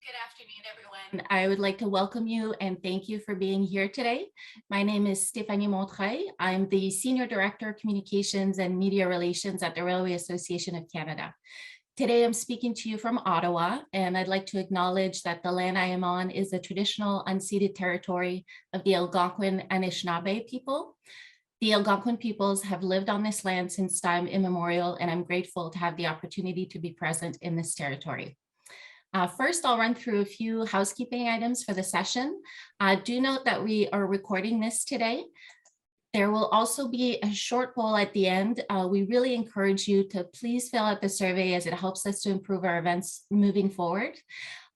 Good afternoon, everyone. I would like to welcome you and thank you for being here today. My name is Stéphanie Montreuil. I'm the Senior Director of Communications and Media Relations at the Railway Association of Canada. Today, I'm speaking to you from Ottawa, and I'd like to acknowledge that the land I am on is the traditional unceded territory of the Algonquin and Anishinaabe people. The Algonquin peoples have lived on this land since time immemorial, and I'm grateful to have the opportunity to be present in this territory. First, I'll run through a few housekeeping items for the session. Do note that we are recording this today. There will also be a short poll at the end. We really encourage you to please fill out the survey as it helps us to improve our events moving forward.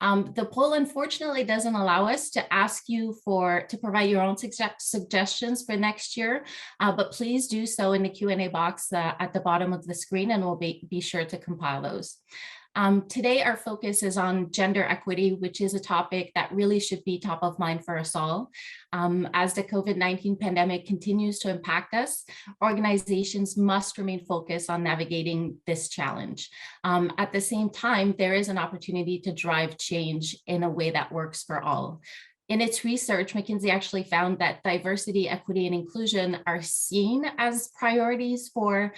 The poll unfortunately doesn't allow us to ask you to provide your own suggestions for next year, but please do so in the Q&A box at the bottom of the screen, and we'll be sure to compile those. Today, our focus is on gender equity, which is a topic that really should be top of mind for us all. As the COVID-19 pandemic continues to impact us, organizations must remain focused on navigating this challenge. At the same time, there is an opportunity to drive change in a way that works for all. In its research, McKinsey actually found that diversity, equity, and inclusion are seen as priorities for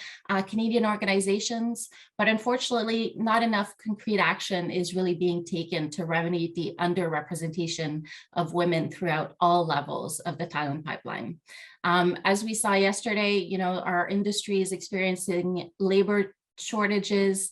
Canadian organizations, but unfortunately, not enough concrete action is really being taken to remedy the underrepresentation of women throughout all levels of the talent pipeline. As we saw yesterday, our industry is experiencing labor shortages,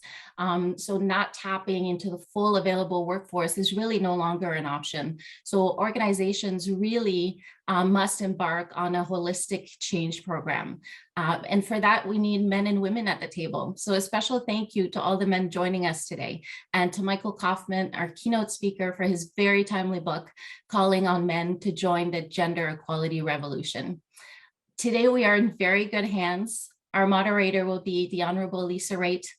so not tapping into the full available workforce is really no longer an option. So organizations really must embark on a holistic change program. And for that, we need men and women at the table. So a special thank you to all the men joining us today, and to Michael Kaufman, our keynote speaker, for his very timely book, Calling on Men to Join the Gender Equality Revolution. Today, we are in very good hands. Our moderator will be the Honorable Lisa Wraith.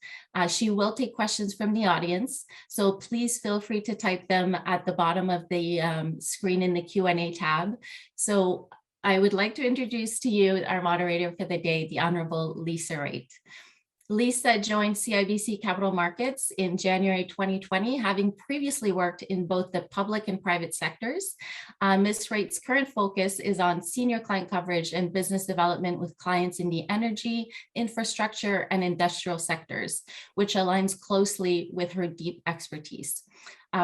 She will take questions from the audience, so please feel free to type them at the bottom of the screen in the Q&A tab. So I would like to introduce to you our moderator for the day, the Honorable Lisa Wraith. Lisa joined CIBC Capital Markets in January 2020, having previously worked in both the public and private sectors. Ms. Wraith's current focus is on senior client coverage and business development with clients in the energy, infrastructure, and industrial sectors, which aligns closely with her deep expertise.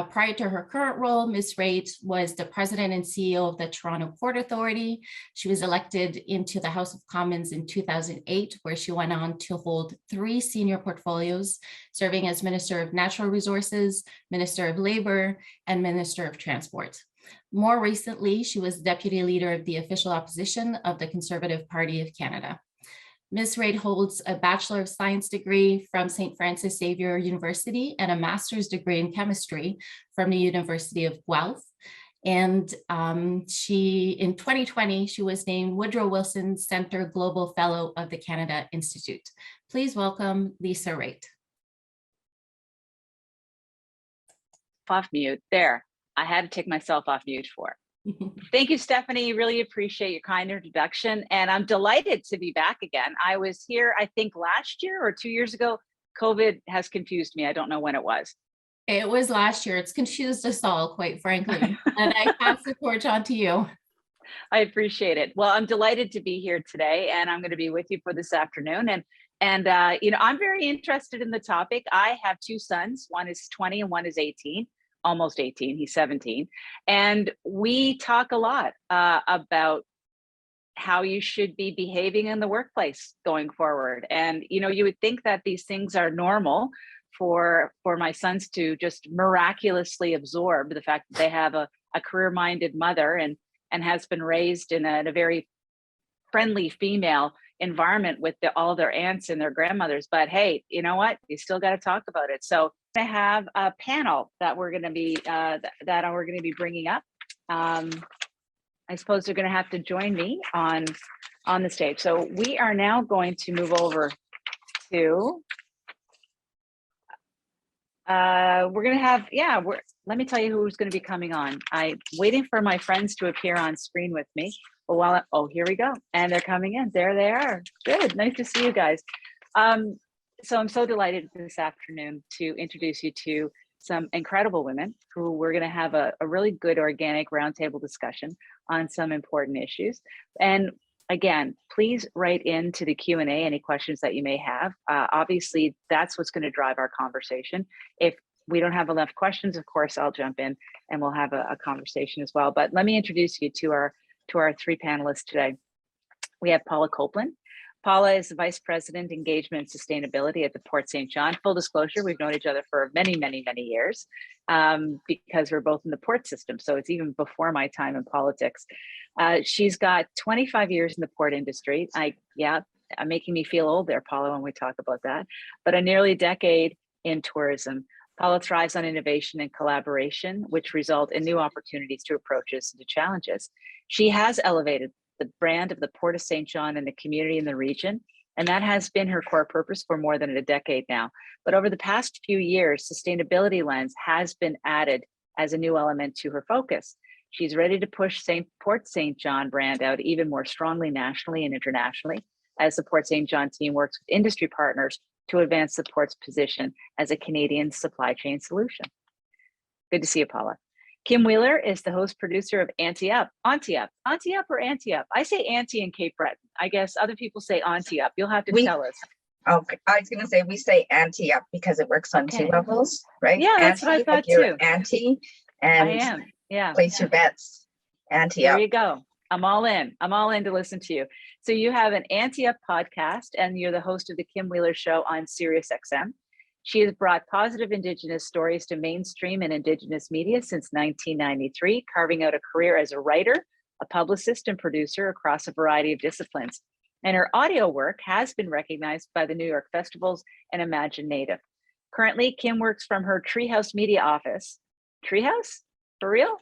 Prior to her current role, Ms. Wraith was the president and CEO of the Toronto Port Authority. She was elected into the House of Commons in 2008, where she went on to hold 3 senior portfolios, serving as Minister of Natural Resources, Minister of Labor, and Minister of Transport. More recently, she was deputy leader of the official opposition of the Conservative Party of Canada. Ms. Wraith holds a Bachelor of Science degree from St. Francis Xavier University and a master's degree in chemistry from the University of Guelph. And in 2020, she was named Woodrow Wilson Center Global Fellow of the Canada Institute. Please welcome Lisa Wraith. Off mute. There. I had to take myself off mute for. Thank you, Stephanie. Really appreciate your kind introduction. And I'm delighted to be back again. I was here, I think, last year or 2 years ago. COVID has confused me. I don't know when it was. It was last year. It's confused us all, quite frankly. And I pass the torch on to you. I appreciate it. Well, I'm delighted to be here today, and I'm going to be with you for this afternoon. And I'm very interested in the topic. I have 2 sons. One is 20 and one is 18. Almost 18, he's 17. And we talk a lot about how you should be behaving in the workplace going forward. And, you would think that these things are normal for my sons to just miraculously absorb the fact that they have a career-minded mother and has been raised in a very friendly female environment with all their aunts and their grandmothers. But hey, you know what? You still got to talk about it. So I have a panel that we're going to be bringing up. I suppose they're going to have to join me on the stage. So we are now going to move over to. We're going to have let me tell you who's going to be coming on. I'm waiting for my friends to appear on screen with me. But here we go. And they're coming in. There they are. Good. Nice to see you guys. So I'm so delighted this afternoon to introduce you to some incredible women who we're going to have a really good organic roundtable discussion on some important issues. And again, please write into the Q&A any questions that you may have. Obviously, that's what's going to drive our conversation. If we don't have enough questions, of course, I'll jump in and we'll have a conversation as well. But let me introduce you to our three panelists today. We have Paula Copeland. Paula is the Vice President, Engagement and Sustainability at the Port St. John. Full disclosure, we've known each other for many, many, many years because we're both in the port system. So it's even before my time in politics. She's got 25 years in the port industry. I'm making me feel old there, Paula, when we talk about that, but a nearly decade in tourism. Paula thrives on innovation and collaboration, which result in new opportunities to approaches to challenges. She has elevated the brand of the Port of St. John and the community in the region, and that has been her core purpose for more than a decade now. But over the past few years, sustainability lens has been added as a new element to her focus. She's ready to push Port St. John brand out even more strongly nationally and internationally as the Port St. John team works with industry partners to advance the port's position as a Canadian supply chain solution. Good to see you, Paula. Kim Wheeler is the host producer of Auntie Up. Auntie Up or Auntie Up? I say Auntie in Cape Breton. I guess other people say Auntie Up. You'll have to tell us. Okay, I was going to say we say Auntie Up because it works on two levels, right? Yeah, that's what I thought too. Auntie, and I am. Yeah. Place your bets. Auntie Up. There you go. I'm all in. I'm all in to listen to you. So you have an Auntie Up podcast, and you're the host of the Kim Wheeler Show on SiriusXM. She has brought positive Indigenous stories to mainstream and Indigenous media since 1993, carving out a career as a writer, a publicist, and producer across a variety of disciplines. And her audio work has been recognized by the New York festivals and Imagine Native. Currently, Kim works from her Treehouse Media office. Treehouse? For real?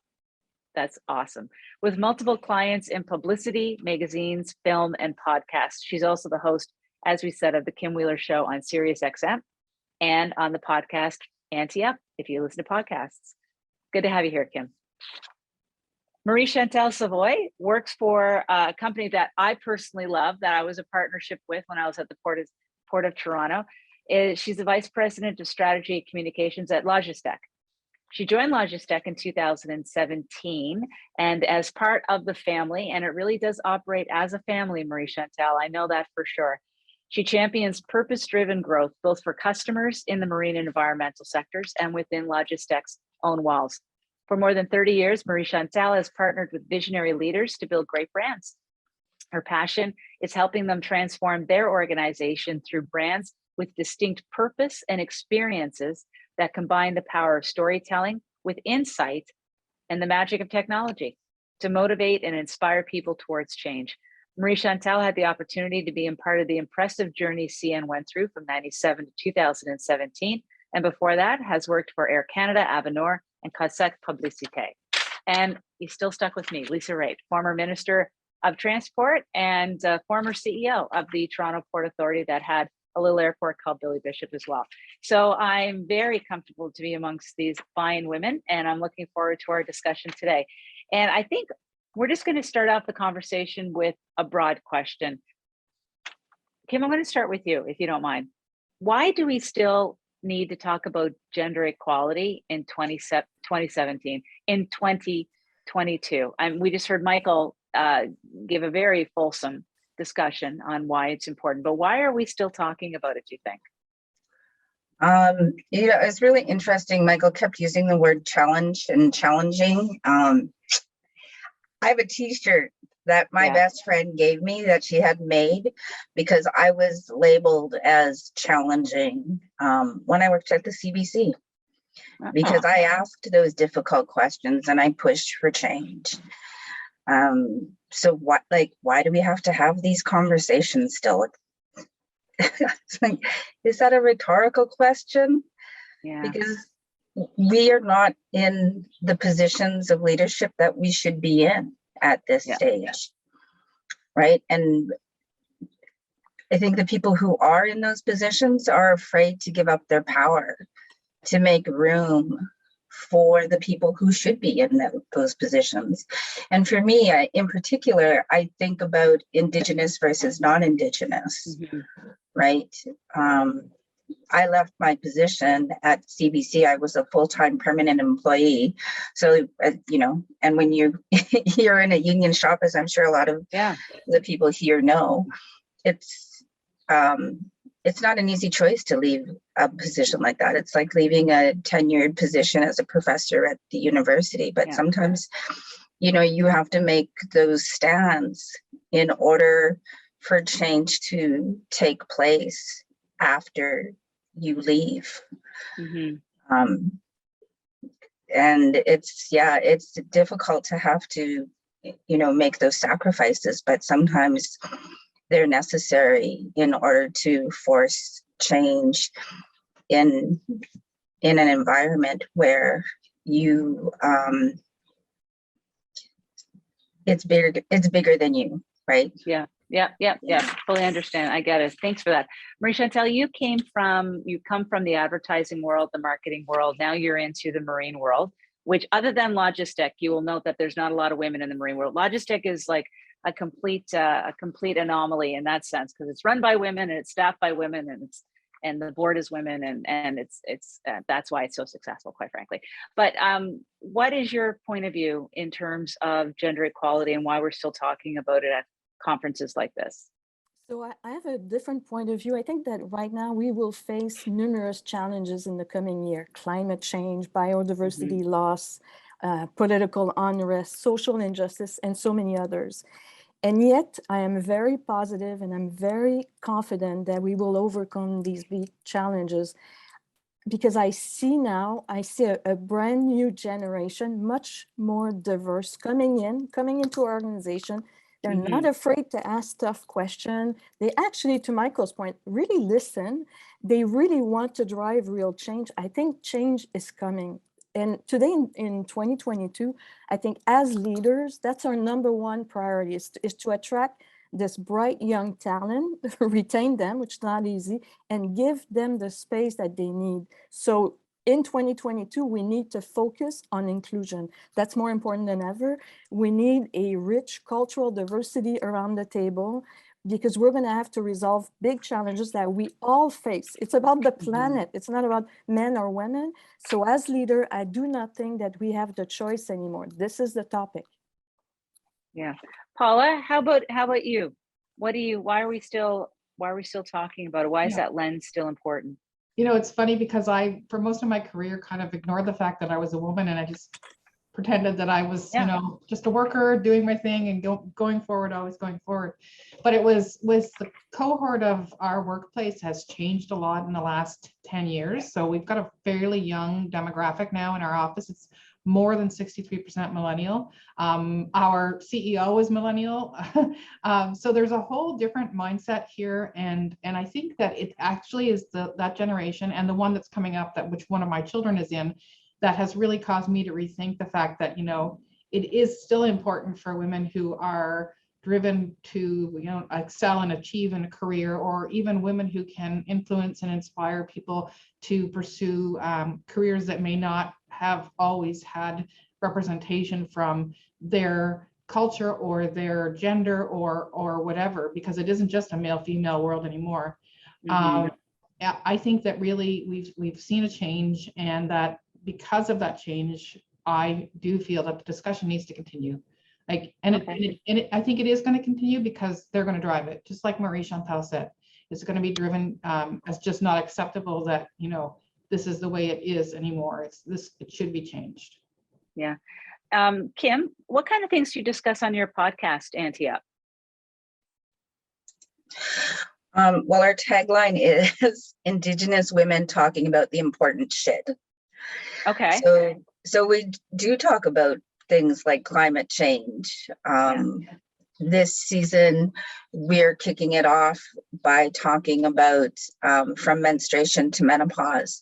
That's awesome. With multiple clients in publicity, magazines, film, and podcasts. She's also the host, as we said, of the Kim Wheeler Show on SiriusXM and on the podcast Auntie Up, if you listen to podcasts. Good to have you here, Kim. Chantal Savoy works for a company that I personally love, that I was a partnership with when I was at the Port of Toronto. She's the Vice President of Strategy and Communications at Logistec. She joined Logistec in 2017, and as part of the family, and it really does operate as a family, Chantal, I know that for sure. She champions purpose-driven growth, both for customers in the marine and environmental sectors and within Logistec's own walls. For more than 30 years, Chantal has partnered with visionary leaders to build great brands. Her passion is helping them transform their organization through brands with distinct purpose and experiences that combine the power of storytelling with insight and the magic of technology to motivate and inspire people towards change. Chantal had the opportunity to be a part of the impressive journey CN went through from 97 to 2017. And before that has worked for Air Canada, Avinor, and Cassette Publicité. And he's still stuck with me, Lisa Wraith, former Minister of Transport and former CEO of the Toronto Port Authority that had a little airport called Billy Bishop as well. So I'm very comfortable to be amongst these fine women, and I'm looking forward to our discussion today. And I think we're just going to start off the conversation with a broad question. Kim, I'm going to start with you, if you don't mind. Why do we still need to talk about gender equality in 2017, in 2022? And we just heard Michael give a very fulsome discussion on why it's important, but why are we still talking about it, do you think? It's really interesting. Michael kept using the word challenge and challenging. I have a t-shirt that my best friend gave me that she had made because I was labeled as challenging when I worked at the CBC, because I asked those difficult questions and I pushed for change. So why do we have to have these conversations still? It's like, is that a rhetorical question? Yeah. Because we are not in the positions of leadership that we should be in at this stage, right? And I think the people who are in those positions are afraid to give up their power to make room for the people who should be in those positions. And for me, in particular, I think about Indigenous versus non-Indigenous, right? I left my position at CBC. I was a full-time permanent employee. So, and when you're in a union shop, as I'm sure a lot of the people here know, it's not an easy choice to leave a position like that. It's like leaving a tenured position as a professor at the university. But sometimes, you have to make those stands in order for change to take place after you leave. And it's difficult to have to, make those sacrifices, but sometimes they're necessary in order to force change in an environment where you it's bigger than you, right? Yeah. Fully understand. I get it. Thanks for that. Chantal, you come from the advertising world, the marketing world. Now you're into the marine world, which, other than logistic, you will note that there's not a lot of women in the marine world. Logistic is like a complete anomaly in that sense, because it's run by women and it's staffed by women, and the board is women, and it's that's why it's so successful, quite frankly. But what is your point of view in terms of gender equality and why we're still talking about it at conferences like this? So I have a different point of view. I think that right now we will face numerous challenges in the coming year: climate change, biodiversity loss, political unrest, social injustice, and so many others. And yet I am very positive and I'm very confident that we will overcome these big challenges, because I see a brand new generation, much more diverse, coming into our organization. They're not afraid to ask tough questions. They actually, to Michael's point, really listen. They really want to drive real change. I think change is coming. And today in 2022, I think as leaders, that's our number one priority, is to attract this bright young talent, retain them, which is not easy, and give them the space that they need. So in 2022, we need to focus on inclusion. That's more important than ever. We need a rich cultural diversity around the table, because we're going to have to resolve big challenges that we all face. It's about the planet. It's not about men or women. So as leader, I do not think that we have the choice anymore. This is the topic. Yeah. Paula, how about you? Why are we still talking about it? Why is that lens still important? It's funny because I, for most of my career, kind of ignored the fact that I was a woman, and I just pretended that I was, just a worker doing my thing and going forward, always going forward. But it was the cohort of our workplace has changed a lot in the last 10 years. So we've got a fairly young demographic now in our office. It's more than 63% millennial. Our CEO is millennial. So there's a whole different mindset here. And I think that it actually is that generation, and the one that's coming up, which one of my children is in, that has really caused me to rethink the fact that, it is still important for women who are driven to, excel and achieve in a career, or even women who can influence and inspire people to pursue careers that may not have always had representation from their culture or their gender or whatever, because it isn't just a male-female world anymore. I think that really we've seen a change, and that because of that change, I do feel that the discussion needs to continue. I think it is going to continue, because they're going to drive it. Just like Chantal said, it's going to be driven as just not acceptable that, this is the way it is anymore. It should be changed. Yeah. Kim, what kind of things do you discuss on your podcast, Auntie Up? Well, our tagline is Indigenous women talking about the important shit. Okay. So we do talk about things like climate change. This season, we're kicking it off by talking about from menstruation to menopause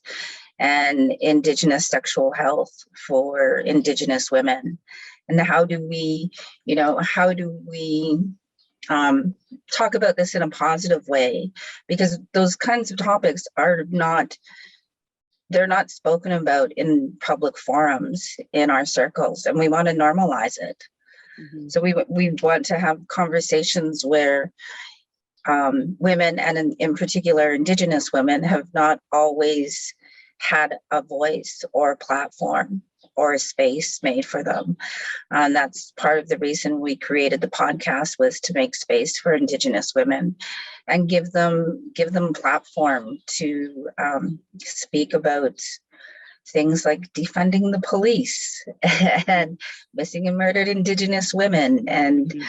and Indigenous sexual health for Indigenous women. And how do we talk about this in a positive way? Because those kinds of topics they're not spoken about in public forums in our circles, and we want to normalize it. So we want to have conversations where women, and in particular Indigenous women, have not always had a voice or platform or a space made for them. And that's part of the reason we created the podcast, was to make space for Indigenous women and give them platform to speak about things like defunding the police and missing and murdered Indigenous women, and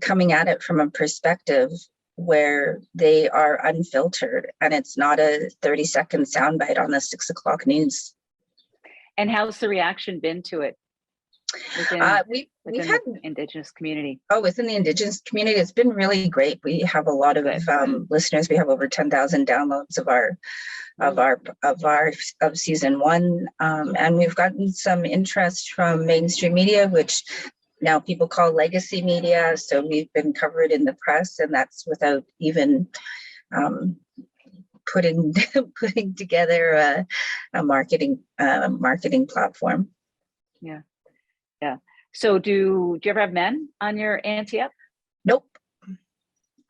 coming at it from a perspective where they are unfiltered, and it's not a 30-second soundbite on the 6 o'clock news. And how's the reaction been to it within we've had the Indigenous community? Oh, within the Indigenous community, it's been really great. We have a lot of listeners. We have over 10,000 downloads of season 1, and we've gotten some interest from mainstream media, which now people call legacy media. So we've been covered in the press, and that's without even putting together a marketing platform. Yeah. So do you ever have men on your ante up? Nope.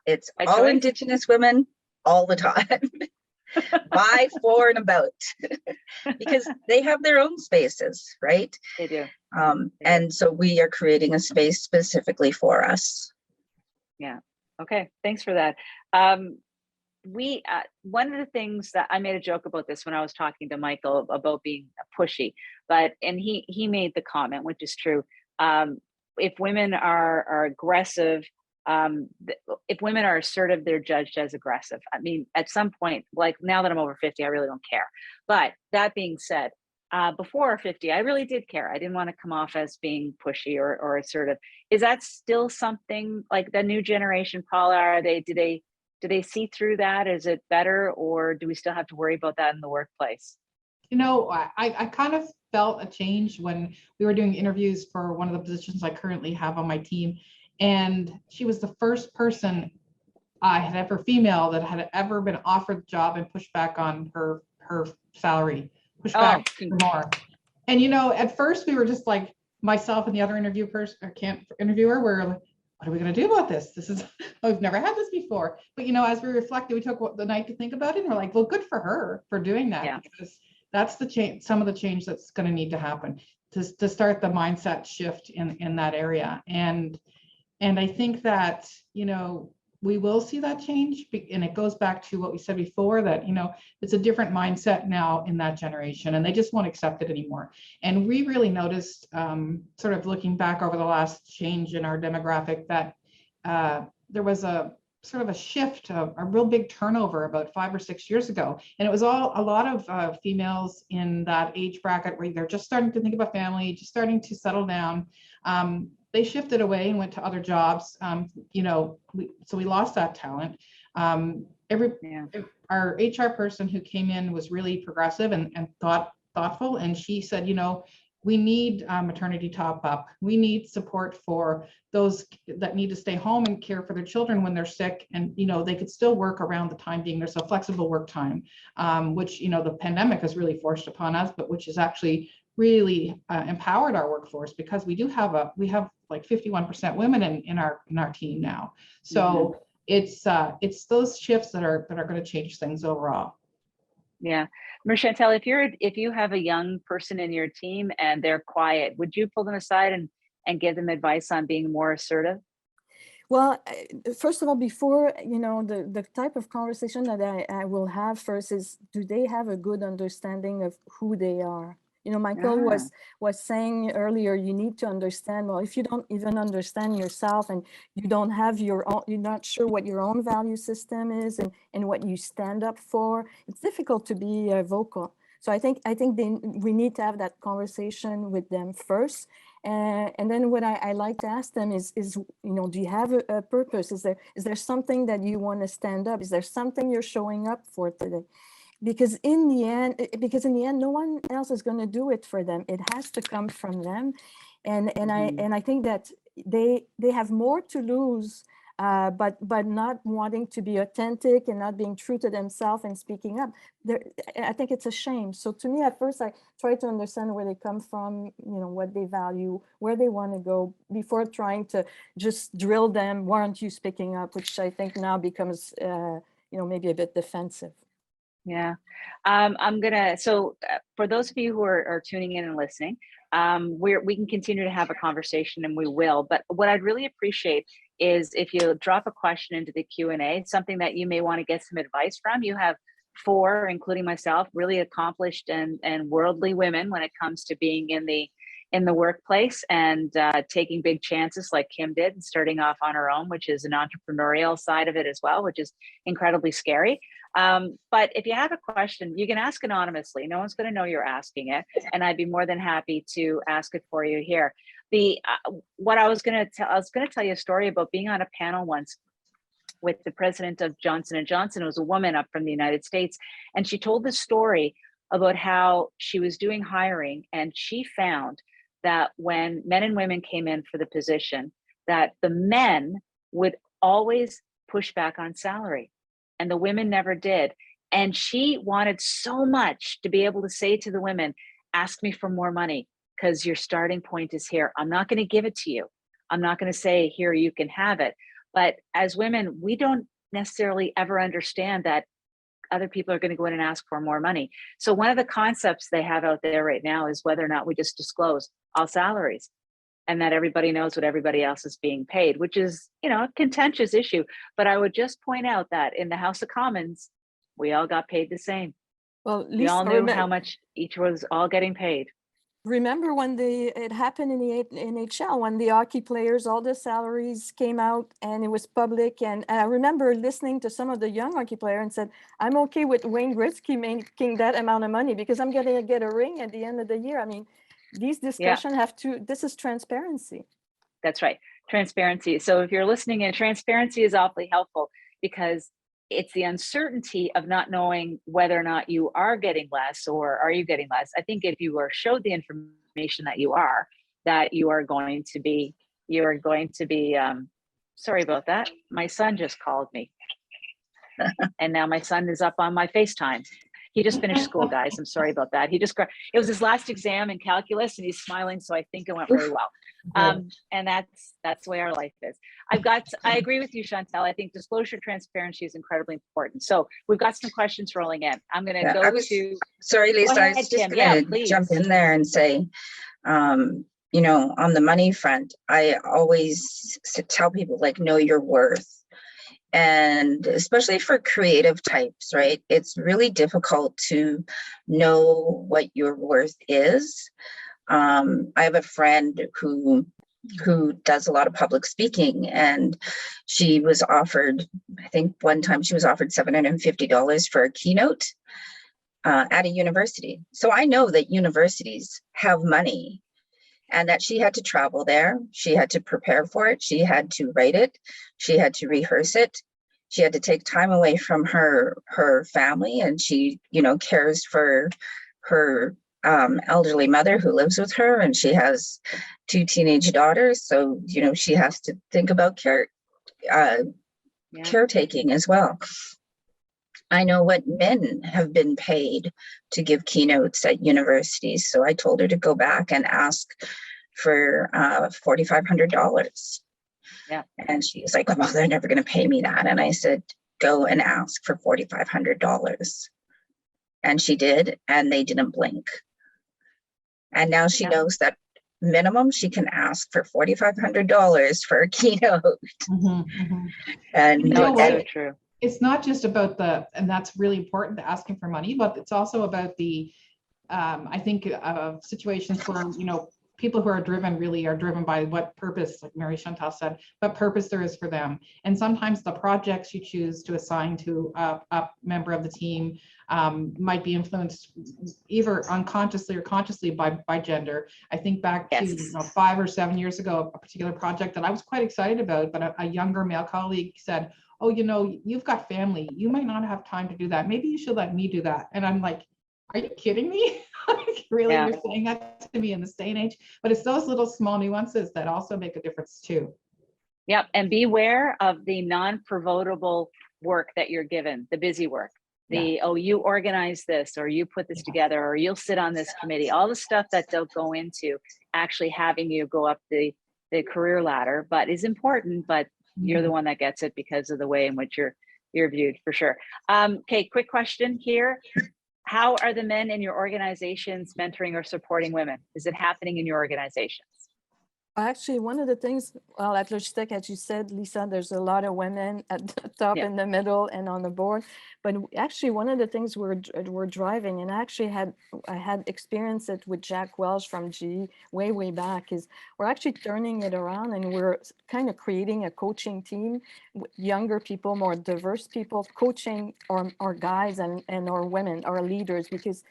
It's all Indigenous women all the time. By, for, and about, because they have their own spaces, right? They do. And so we are creating a space specifically for us. Yeah. Okay. Thanks for that. One of the things that I made a joke about this when I was talking to Michael about being pushy, and he made the comment, which is true. If women are aggressive, if women are assertive, they're judged as aggressive. I mean, at some point, like now that I'm over 50, I really don't care. But that being said, before 50, I really did care. I didn't want to come off as being pushy or assertive. Is that still something like the new generation, Paula? Do they see through that? Is it better, or do we still have to worry about that in the workplace? You know, I kind of felt a change when we were doing interviews for one of the positions I currently have on my team. And she was the first person I had ever, female, that had ever been offered the job and pushed back on her salary, pushed back for more. And, you know, at first we were just like, myself and the other interviewer were like, what are we going to do about this? This is, we've never had this before. But, you know, as we reflected, we took the night to think about it, and we're like, well, good for her for doing that. Yeah. Because that's the change, some of the change that's going to need to happen to start the mindset shift in that area. And I think that, you know, we will see that change. And it goes back to what we said before, that, you know, it's a different mindset now in that generation, and they just won't accept it anymore. And we really noticed, sort of looking back over the last change in our demographic, that there was a sort of a shift, a real big turnover about 5 or 6 years ago. And it was a lot of females in that age bracket where they're just starting to think about family, just starting to settle down. They shifted away and went to other jobs. You know, so we lost that talent. Our HR person who came in was really progressive and thoughtful. And she said, you know, we need maternity top up. We need support for those that need to stay home and care for their children when they're sick. And, you know, they could still work around the time being. There's a flexible work time, which, you know, the pandemic has really forced upon us, but which is actually really empowered our workforce, because we have like 51% women in our team now. So it's those shifts that are going to change things overall. Yeah. Chantal, if you have a young person in your team and they're quiet, would you pull them aside and give them advice on being more assertive? Well, first of all, before, you know, the type of conversation that I will have first is, do they have a good understanding of who they are? You know, Michael was saying earlier, you need to understand, well, if you don't even understand yourself and you don't have your own, you're not sure what your own value system is and what you stand up for, it's difficult to be vocal. So I think we need to have that conversation with them first. And then what I like to ask them is, you know, do you have a purpose? Is there something that you want to stand up? Is there something you're showing up for today? Because in the end, no one else is going to do it for them. It has to come from them, and I think that they have more to lose but not wanting to be authentic and not being true to themselves and speaking up. I think it's a shame. So to me, at first, I try to understand where they come from, what they value, where they want to go, before trying to just drill them. Why aren't you speaking up? Which I think now becomes, maybe a bit defensive. Yeah. So for those of you who are tuning in and listening, we can continue to have a conversation, and we will. But what I'd really appreciate is if you drop a question into the Q&A, something that you may want to get some advice from. You have 4, including myself, really accomplished and worldly women when it comes to being in the workplace and taking big chances like Kim did, and starting off on her own, which is an entrepreneurial side of it as well, which is incredibly scary. But if you have a question, you can ask anonymously. No one's going to know you're asking it, and I'd be more than happy to ask it for you here. What I was going to tell you a story about being on a panel once with the president of Johnson & Johnson. It was a woman up from the United States, and she told the story about how she was doing hiring, and she found that when men and women came in for the position, that the men would always push back on salary, and the women never did. And she wanted so much to be able to say to the women, ask me for more money, because your starting point is here. I'm not going to give it to you. I'm not going to say, here, you can have it. But as women, we don't necessarily ever understand that other people are going to go in and ask for more money. So one of the concepts they have out there right now is whether or not we just disclose all salaries, and that everybody knows what everybody else is being paid, which is, a contentious issue. But I would just point out that in the House of Commons, we all got paid the same. Well, we all knew how much each was all getting paid. Remember when it happened in the NHL, when the hockey players, all the salaries came out and it was public. And I remember listening to some of the young hockey players and said, I'm okay with Wayne Gretzky making that amount of money because I'm going to get a ring at the end of the year. I mean, these discussions this is transparency. That's right. Transparency. So if you're listening in, transparency is awfully helpful, because it's the uncertainty of not knowing whether or not you are getting less or are you getting less. I think if you are showed the information that you are going to be, sorry about that. My son just called me. And now my son is up on my FaceTime. He just finished school, guys. I'm sorry about that. It was his last exam in calculus, and he's smiling, so I think it went really well. And that's the way our life is. I agree with you, Chantal. I think disclosure, transparency is incredibly important. So we've got some questions rolling in. I'm going to go to. Sorry, Lisa. I was just going to jump in there and say, on the money front, I always tell people, know your worth. And especially for creative types, right? It's really difficult to know what your worth is. I have a friend who does a lot of public speaking, and she was offered, I think one time she was offered $750 for a keynote at a university. So I know that universities have money, and that she had to travel there. She had to prepare for it. She had to write it. She had to rehearse it. She had to take time away from her family, and she, cares for her elderly mother who lives with her, and she has 2 teenage daughters. So, she has to think about caretaking as well. I know what men have been paid to give keynotes at universities. So I told her to go back and ask for $4,500. Yeah. And she was like, well, they're never going to pay me that. And I said, go and ask for $4,500. And she did, and they didn't blink. And now she knows that minimum she can ask for $4,500 for a keynote. And no, it's so true. It's not just about and that's really important, asking for money, but it's also about I think of situations where, people who are driven by what purpose, like Mary Chantal said, what purpose there is for them. And sometimes the projects you choose to assign to a member of the team might be influenced either unconsciously or consciously by gender. I think back to 5 or 7 years ago, a particular project that I was quite excited about, but a younger male colleague said, oh, you've got family. You might not have time to do that. Maybe you should let me do that. And I'm like, are you kidding me? Really, you're saying that to me in this day and age? But it's those little small nuances that also make a difference too. Yep. And beware of the non-provotable work that you're given, the busy work. Oh, you organize this, or you put this together, or you'll sit on this committee, all the stuff that don't go into actually having you go up the career ladder, but is important, but you're the one that gets it because of the way in which you're viewed, for sure. Okay, quick question here. How are the men in your organizations mentoring or supporting women? Is it happening in your organizations? Actually, one of the things, well, at Logitech, as you said, Lisa, there's a lot of women at the top, in the middle, and on the board. But actually, one of the things we're driving, and I had experienced it with Jack Welch from GE way back, is we're actually turning it around, and we're kind of creating a coaching team with younger people, more diverse people, coaching our guys and our women, our leaders, because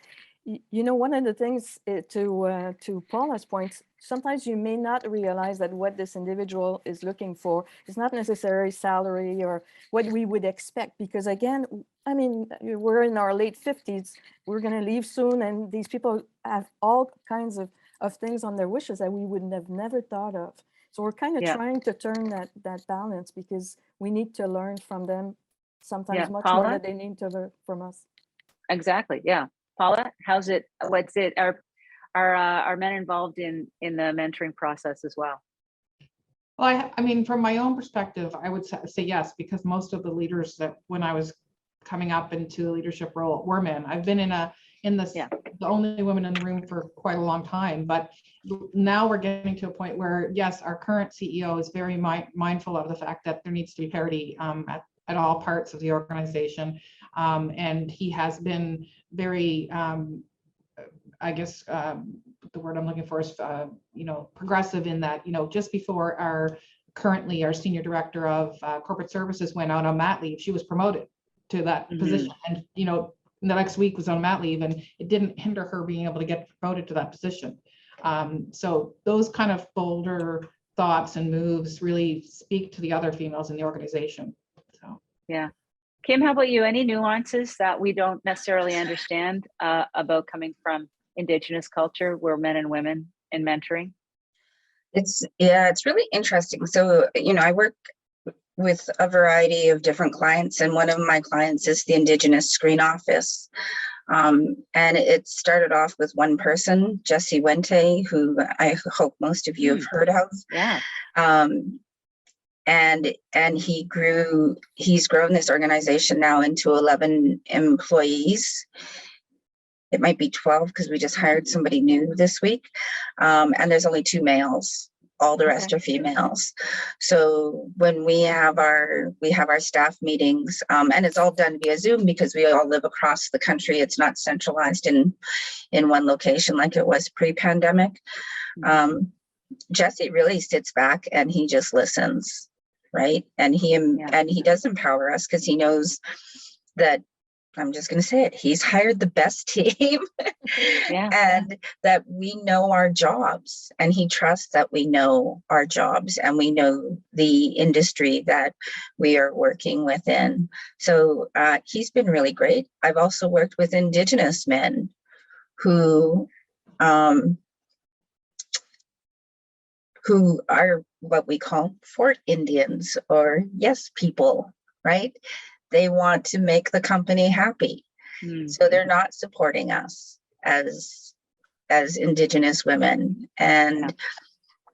one of the things to Paula's points, sometimes you may not realize that what this individual is looking for is not necessarily salary or what we would expect. Because again, I mean, we're in our late 50s, we're going to leave soon. And these people have all kinds of things on their wishes that we would have never thought of. So we're kind of trying to turn that balance, because we need to learn from them sometimes much more than they need to learn from us. Exactly. Yeah. Paula, how's it? What's it? Are men involved in the mentoring process as well? Well, I mean, from my own perspective, I would say yes, because most of the leaders that when I was coming up into the leadership role were men. I've been the only woman in the room for quite a long time, but now we're getting to a point where, yes, our current CEO is very mindful of the fact that there needs to be parity at all parts of the organization. And he has been very, I guess the word I'm looking for is, progressive in that, just before currently our senior director of corporate services went out on mat leave, she was promoted to that position. And, the next week was on mat leave, and it didn't hinder her being able to get promoted to that position. So those kind of bolder thoughts and moves really speak to the other females in the organization. So, yeah. Kim, how about you? Any nuances that we don't necessarily understand about coming from Indigenous culture, where men and women in mentoring? It's really interesting. So, I work with a variety of different clients, and one of my clients is the Indigenous Screen Office. And it started off with one person, Jesse Wente, who I hope most of you have heard of. Yeah. And he's grown this organization now into 11 employees. It might be 12 because we just hired somebody new this week. And there's only 2 males. All the rest are females. So when we have our staff meetings, and it's all done via Zoom because we all live across the country. It's not centralized in one location like it was pre-pandemic. Jesse really sits back and he just listens, right? And he does empower us because he knows that, I'm just going to say it, he's hired the best team and that we know our jobs, and he trusts that we know our jobs and we know the industry that we are working within. So he's been really great. I've also worked with Indigenous men who are what we call Fort Indians, or yes people, right? They want to make the company happy. So they're not supporting us as Indigenous women. And,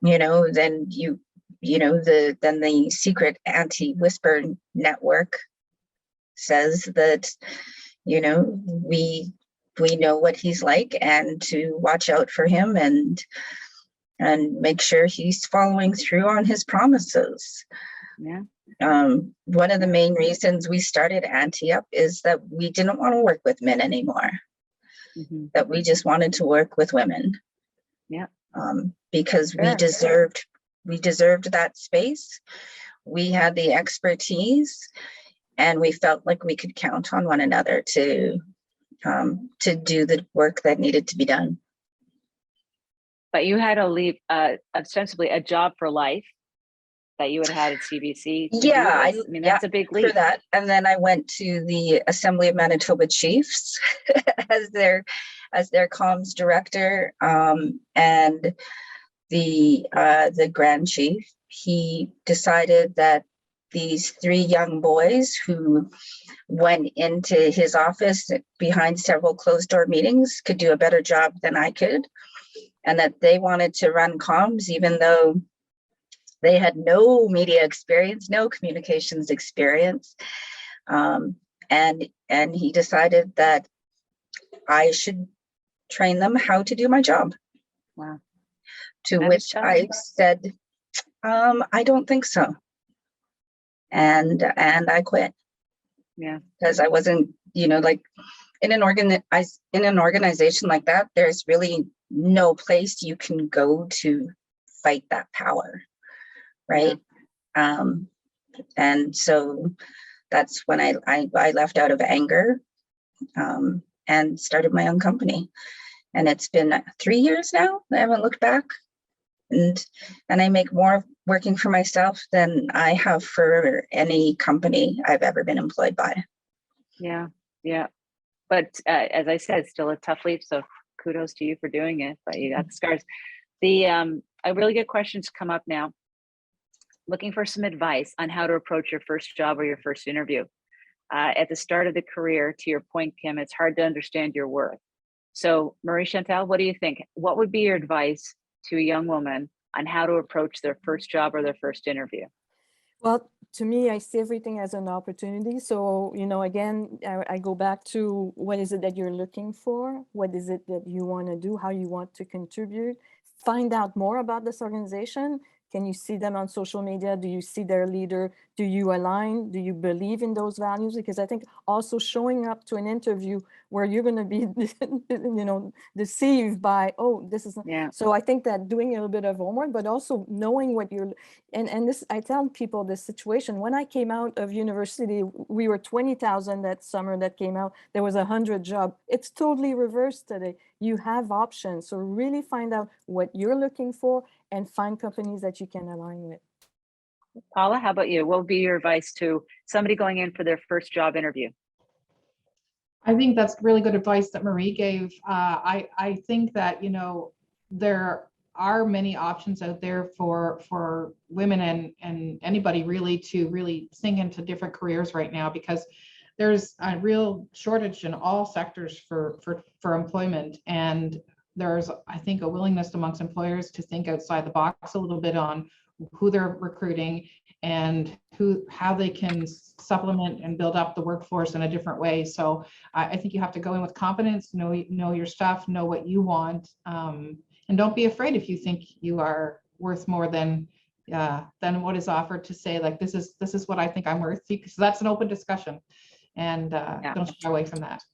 then the secret anti-whisper network says that, we know what he's like, and to watch out for him and make sure he's following through on his promises. Yeah. One of the main reasons we started Anti-Up is that we didn't want to work with men anymore. That we just wanted to work with women. Yeah. Because we deserved that space. We had the expertise, and we felt like we could count on one another to do the work that needed to be done. But you had to leave ostensibly a job for life that you had at CBC. I mean, that's a big leap. For that. And then I went to the Assembly of Manitoba Chiefs as their comms director, and the Grand Chief he decided that these 3 young boys who went into his office behind several closed door meetings could do a better job than I could, and that they wanted to run comms, even though they had no media experience, no communications experience. And he decided that I should train them how to do my job. Wow. To That is which tough. I said, I don't think so. And I quit. Yeah. Because I wasn't, like in an organization like that, there's really no place you can go to fight that power. Right. Yeah. And so that's when I left out of anger, and started my own company. And it's been 3 years now. I haven't looked back. And I make more working for myself than I have for any company I've ever been employed by. Yeah. Yeah. But as I said, still a tough leap. So kudos to you for doing it, but you got the scars. A really good questions come up now. Looking for some advice on how to approach your first job or your first interview. At the start of the career, to your point, Kim, it's hard to understand your worth. So Marie Chantal, what do you think? What would be your advice to a young woman on how to approach their first job or their first interview? Well, to me, I see everything as an opportunity. So, again, I go back to what is it that you're looking for? What is it that you want to do? How you want to contribute? Find out more about this organization. Can you see them on social media? Do you see their leader? Do you align? Do you believe in those values? Because I think also showing up to an interview where you're going to be, deceived by, oh, this is. Yeah. So I think that doing a little bit of homework, but also knowing what you're, and this, I tell people this situation. When I came out of university, we were 20,000 that summer that came out. There was 100 jobs. It's totally reversed today. You have options. So really find out what you're looking for and find companies that you can align with. Paula, how about you? What would be your advice to somebody going in for their first job interview? I think that's really good advice that Marie gave. I think that, there are many options out there for women and anybody really to really sink into different careers right now, because there's a real shortage in all sectors for employment. And there's, I think, a willingness amongst employers to think outside the box a little bit on who they're recruiting and how they can supplement and build up the workforce in a different way. So I think you have to go in with confidence, know your stuff, know what you want, and don't be afraid if you think you are worth more than what is offered, to say like, this is what I think I'm worth, because that's an open discussion, and don't shy away from that.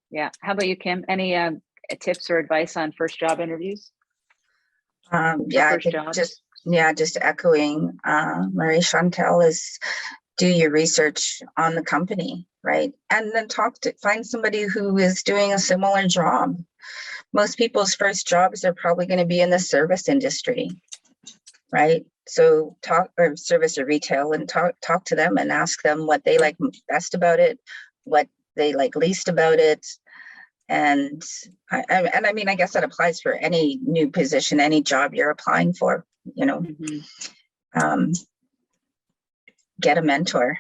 Yeah. How about you, Kim? Any tips or advice on first job interviews? Just echoing Marie Chantal, is do your research on the company, right? And then find somebody who is doing a similar job. Most people's first jobs are probably going to be in the service industry, right? So service or retail, and talk to them and ask them what they like best about it, what they like least about it. And I mean, I guess that applies for any new position, any job you're applying for, get a mentor.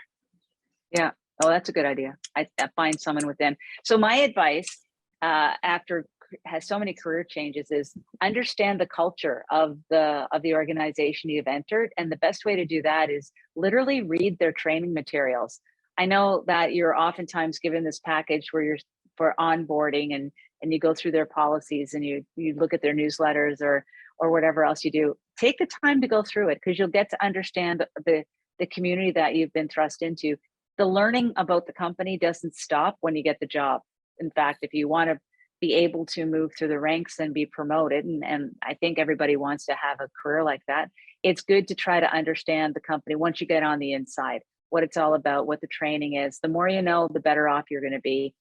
Yeah. Oh, that's a good idea. I find someone within. So my advice after has so many career changes is understand the culture of the organization you've entered. And the best way to do that is literally read their training materials. I know that you're oftentimes given this package where you're for onboarding and you go through their policies and you look at their newsletters or whatever else you do. Take the time to go through it, because you'll get to understand the community that you've been thrust into. The learning about the company doesn't stop when you get the job. In fact, if you want to be able to move through the ranks and be promoted, and I think everybody wants to have a career like that, it's good to try to understand the company once you get on the inside, what it's all about, what the training is. The more you know, the better off you're going to be.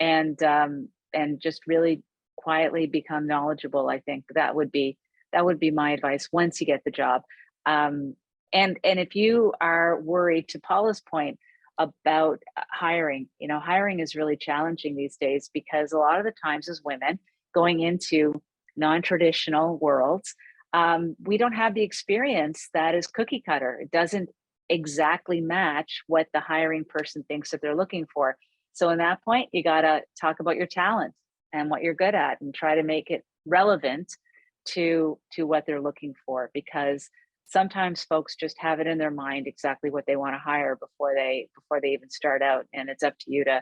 And just really quietly become knowledgeable. I think that would be my advice once you get the job. And if you are worried, to Paula's point about hiring, hiring is really challenging these days, because a lot of the times as women going into non-traditional worlds, we don't have the experience that is cookie cutter. It doesn't exactly match what the hiring person thinks that they're looking for. So in that point, you got to talk about your talents and what you're good at and try to make it relevant to what they're looking for, because sometimes folks just have it in their mind exactly what they want to hire before they even start out, and it's up to you to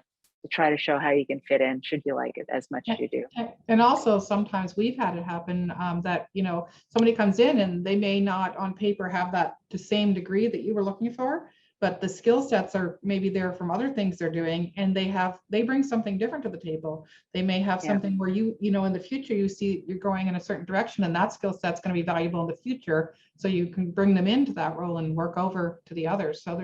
try to show how you can fit in, should you like it as much as you do. And also sometimes we've had it happen that, somebody comes in and they may not on paper have the same degree that you were looking for, but the skill sets are maybe there from other things they're doing, and they bring something different to the table. They may have something where in the future you see you're going in a certain direction, and that skill set's going to be valuable in the future, so you can bring them into that role and work over to the others. So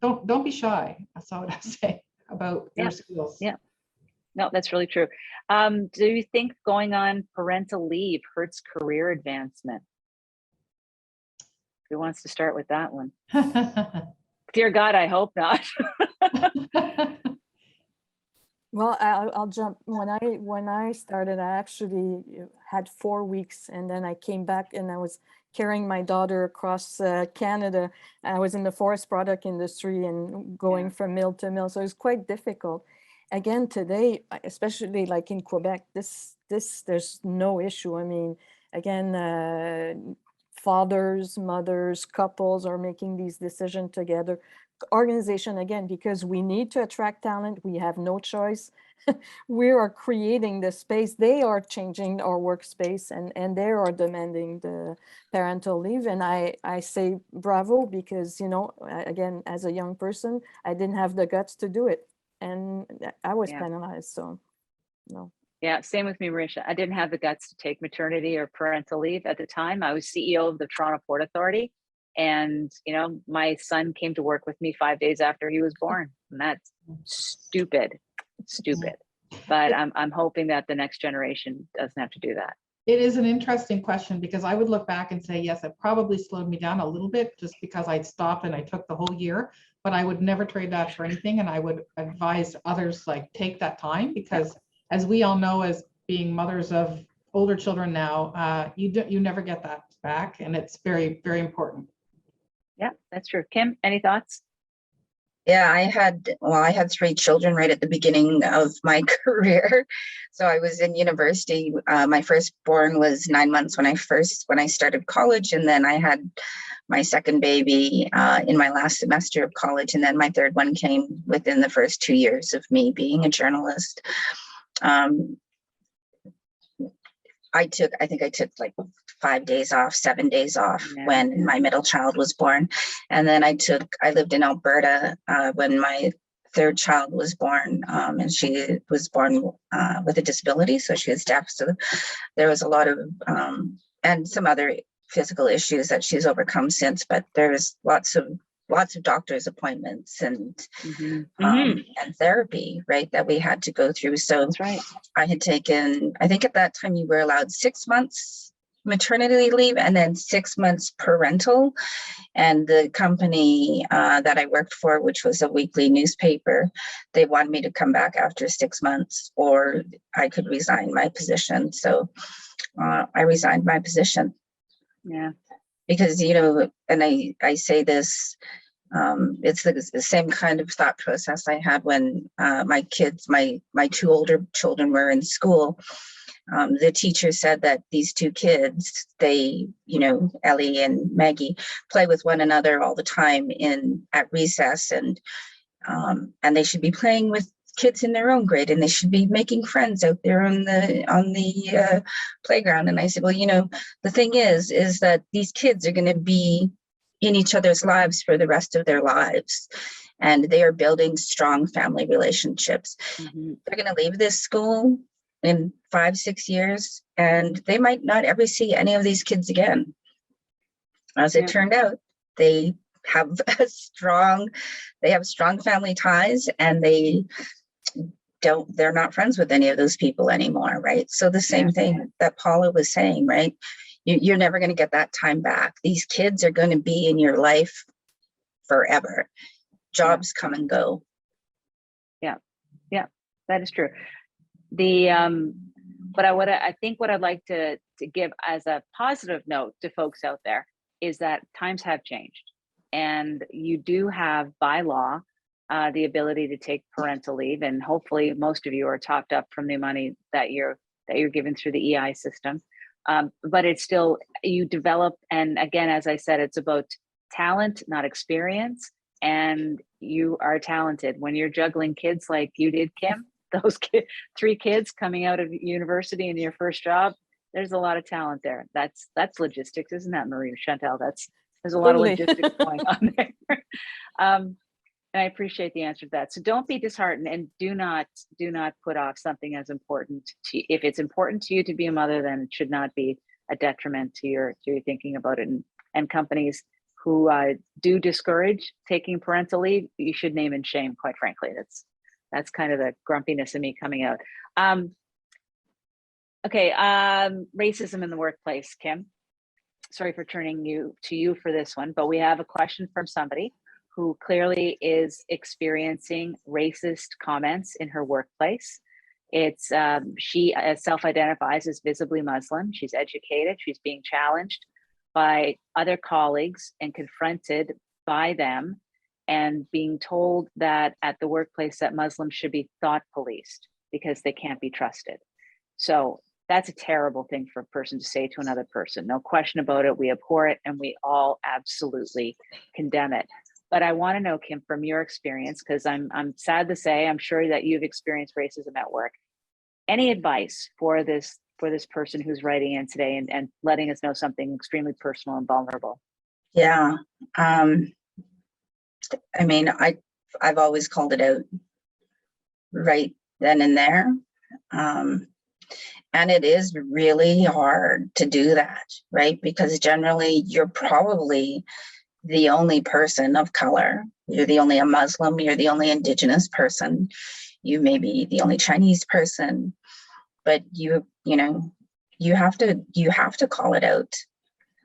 don't be shy. That's all I would say about your skills. Yeah. No, that's really true. Do you think going on parental leave hurts career advancement? Who wants to start with that one? Dear God, I hope not. Well, I'll jump. When I started, I actually had 4 weeks, and then I came back and I was carrying my daughter across Canada. I was in the forest product industry and going from mill to mill, so it was quite difficult. Again, today, especially like in Quebec, there's no issue. I mean, again, fathers, mothers, couples are making these decisions together. Organization, again, because we need to attract talent, we have no choice. We are creating the space. They are changing our workspace, and they are demanding the parental leave. And I say bravo, because, again, as a young person, I didn't have the guts to do it, and I was penalized. So, no. Yeah, same with me, Marisha. I didn't have the guts to take maternity or parental leave at the time. I was CEO of the Toronto Port Authority. And, my son came to work with me 5 days after he was born. And that's stupid. But I'm hoping that the next generation doesn't have to do that. It is an interesting question, because I would look back and say, yes, it probably slowed me down a little bit just because I'd stopped and I took the whole year, but I would never trade that for anything. And I would advise others, take that time, because as we all know, as being mothers of older children now, you never get that back. And it's very, very important. Yeah, that's true. Kim, any thoughts? Yeah, I had 3 children right at the beginning of my career. So I was in university. My firstborn was 9 months when I started college. And then I had my second baby in my last semester of college. And then my third one came within the first 2 years of me being a journalist. I took like 5 days off, 7 days off when my middle child was born. And then I lived in Alberta when my third child was born, and she was born with a disability. So she was deaf. So there was a lot of, and some other physical issues that she's overcome since, but there's lots of doctor's appointments and and therapy, right, that we had to go through. So that's right. I had taken, I think at that time you were allowed 6 months maternity leave and then 6 months parental. And the company that I worked for, which was a weekly newspaper, they wanted me to come back after 6 months or I could resign my position. So I resigned my position. Yeah. Because, and I say this, it's the same kind of thought process I had when my kids, my 2 older children were in school. The teacher said that these 2 kids, they, Ellie and Maggie, play with one another all the time at recess, and they should be playing with kids in their own grade, and they should be making friends out there on the playground. And I said, well, the thing is that these kids are going to be in each other's lives for the rest of their lives, and they are building strong family relationships. They're going to leave this school in 5-6 years, and they might not ever see any of these kids again. As it turned out, they have strong family ties, and they're not friends with any of those people anymore, right? So the same thing that Paula was saying, right? You're never going to get that time back. These kids are going to be in your life forever. Jobs come and go. Yeah, that is true. The But I think what I'd like to give as a positive note to folks out there is that times have changed, and you do have by law the ability to take parental leave, and hopefully most of you are topped up from the money that you're given through the EI system. But it's still, you develop, and again, as I said, it's about talent, not experience. And you are talented when you're juggling kids like you did, Kim. Those 3 kids coming out of university in your first job. There's a lot of talent there. That's logistics, isn't that, Marie, Chantal? There's a lot of logistics going on there. And I appreciate the answer to that. So don't be disheartened, and do not put off something as important to, if it's important to you to be a mother, then it should not be a detriment to your thinking about it. And companies who do discourage taking parental leave, you should name and shame, quite frankly. That's kind of the grumpiness of me coming out. Okay, racism in the workplace, Kim. Sorry for turning to you for this one, but we have a question from somebody who clearly is experiencing racist comments in her workplace. It's she self-identifies as visibly Muslim. She's educated. She's being challenged by other colleagues and confronted by them, and being told that at the workplace that Muslims should be thought policed because they can't be trusted. So that's a terrible thing for a person to say to another person. No question about it. We abhor it, and we all absolutely condemn it. But I want to know, Kim, from your experience, because I'm sad to say, I'm sure that you've experienced racism at work. Any advice for this person who's writing in today and letting us know something extremely personal and vulnerable? Yeah. I mean, I've always called it out right then and there. And it is really hard to do that, right? Because generally you're probably the only person of color. You're the only a Muslim, you're the only Indigenous person. You may be the only Chinese person, but you have to call it out,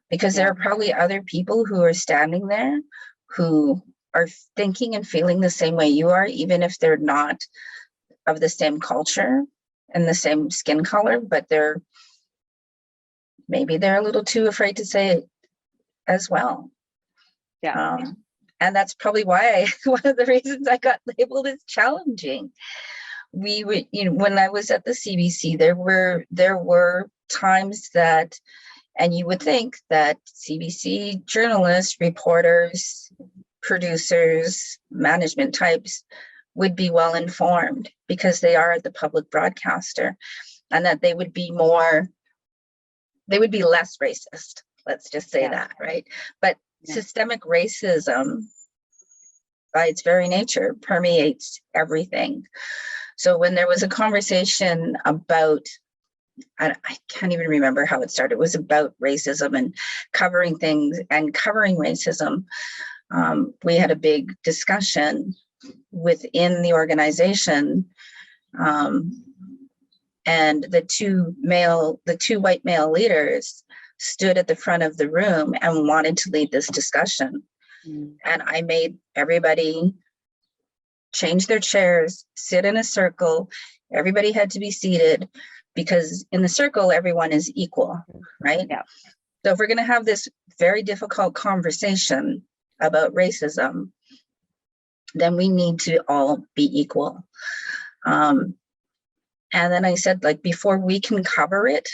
because there are probably other people who are standing there who are thinking and feeling the same way you are, even if they're not of the same culture and the same skin color, but maybe they're a little too afraid to say it as well. Yeah. And that's probably why one of the reasons I got labeled as challenging. We would, when I was at the CBC, there were times that, and you would think that CBC journalists, reporters, producers, management types would be well informed because they are the public broadcaster, and that they would be less racist. Let's just say that, right? But systemic racism, by its very nature, permeates everything. So when there was a conversation about, I can't even remember how it started, it was about racism and covering things and covering racism. We had a big discussion within the organization, and the two white male leaders stood at the front of the room and wanted to lead this discussion. And I made everybody change their chairs, sit in a circle. Everybody had to be seated, because in the circle, everyone is equal, right? Yeah. So if we're going to have this very difficult conversation about racism, then we need to all be equal. And then I said, before we can cover it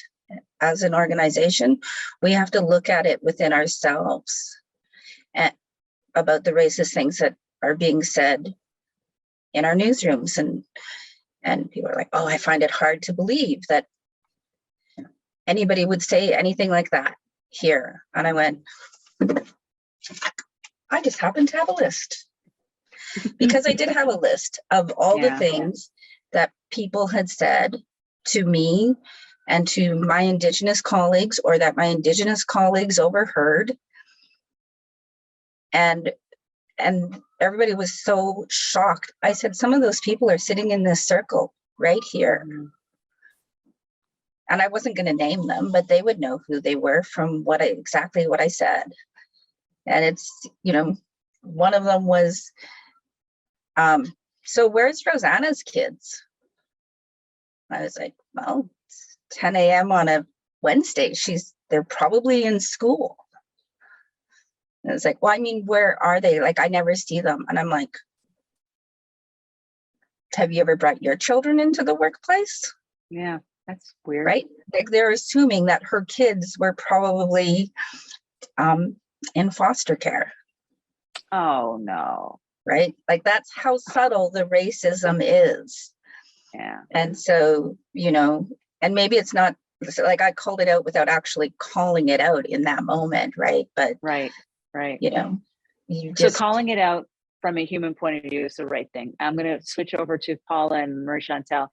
as an organization, we have to look at it within ourselves and about the racist things that are being said in our newsrooms. And people are like, oh, I find it hard to believe that anybody would say anything like that here. And I went, I just happen to have a list. Because I did have a list of all the things that people had said to me and to my Indigenous colleagues, or that my Indigenous colleagues overheard. And everybody was so shocked. I said, some of those people are sitting in this circle right here. And I wasn't going to name them, but they would know who they were from exactly what I said. And it's, one of them was, so where's Rosanna's kids? I was like, well, 10 a.m. on a Wednesday. They're probably in school. And it's like, well, I mean, where are they? Like, I never see them. And I'm like, have you ever brought your children into the workplace? Yeah, that's weird. Right? Like, they're assuming that her kids were probably in foster care. Oh, no. Right? Like, that's how subtle the racism is. Yeah. And so, and maybe it's not like I called it out without actually calling it out in that moment. Right. But, Right. you So just, calling it out from a human point of view is the right thing. I'm going to switch over to Paula and Marie Chantal,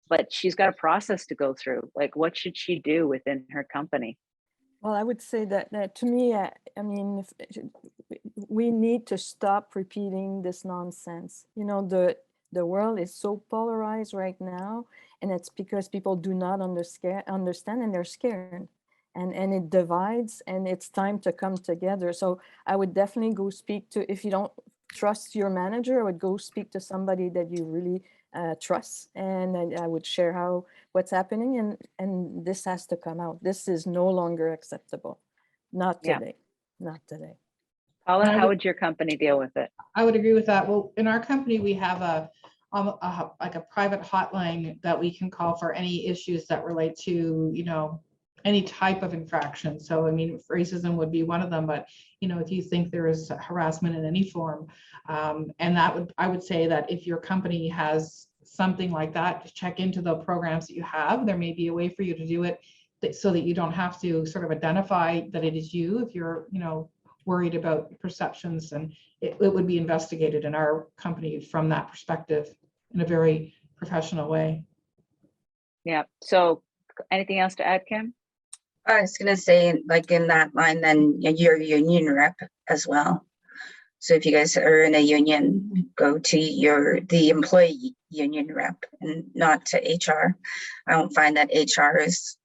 but she's got a process to go through. Like, what should she do within her company? Well, I would say that to me, I mean, we need to stop repeating this nonsense. The world is so polarized right now, and it's because people do not understand, and they're scared, and it divides, and it's time to come together. So I would definitely go speak to, if you don't trust your manager, I would go speak to somebody that you really trust, and I would share what's happening, and this has to come out. This is no longer acceptable. Not today. Not today. Paula, how would your company deal with it? I would agree with that. Well, in our company, we have like a private hotline that we can call for any issues that relate to, any type of infraction. So, I mean, racism would be one of them, but, if you think there is harassment in any form, and I would say that if your company has something like that, check into the programs that you have. There may be a way for you to do it so that you don't have to sort of identify that it is you if you're, worried about perceptions, and it would be investigated in our company from that perspective in a very professional way. Yeah. So anything else to add, Kim? I was going to say, like, in that line, then you're a union rep as well. So if you guys are in a union, go to the employee union rep and not to HR. I don't find that HR is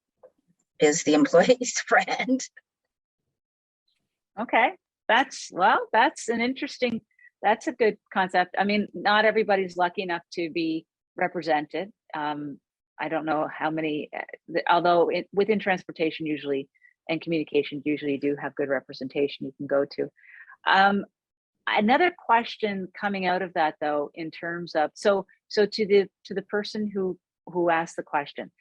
the employee's friend. Okay. That's a good concept. I mean, not everybody's lucky enough to be represented. I don't know how many, although within transportation usually and communication usually do have good representation you can go to. Another question coming out of that, though, in terms of, so to the person who asked the question,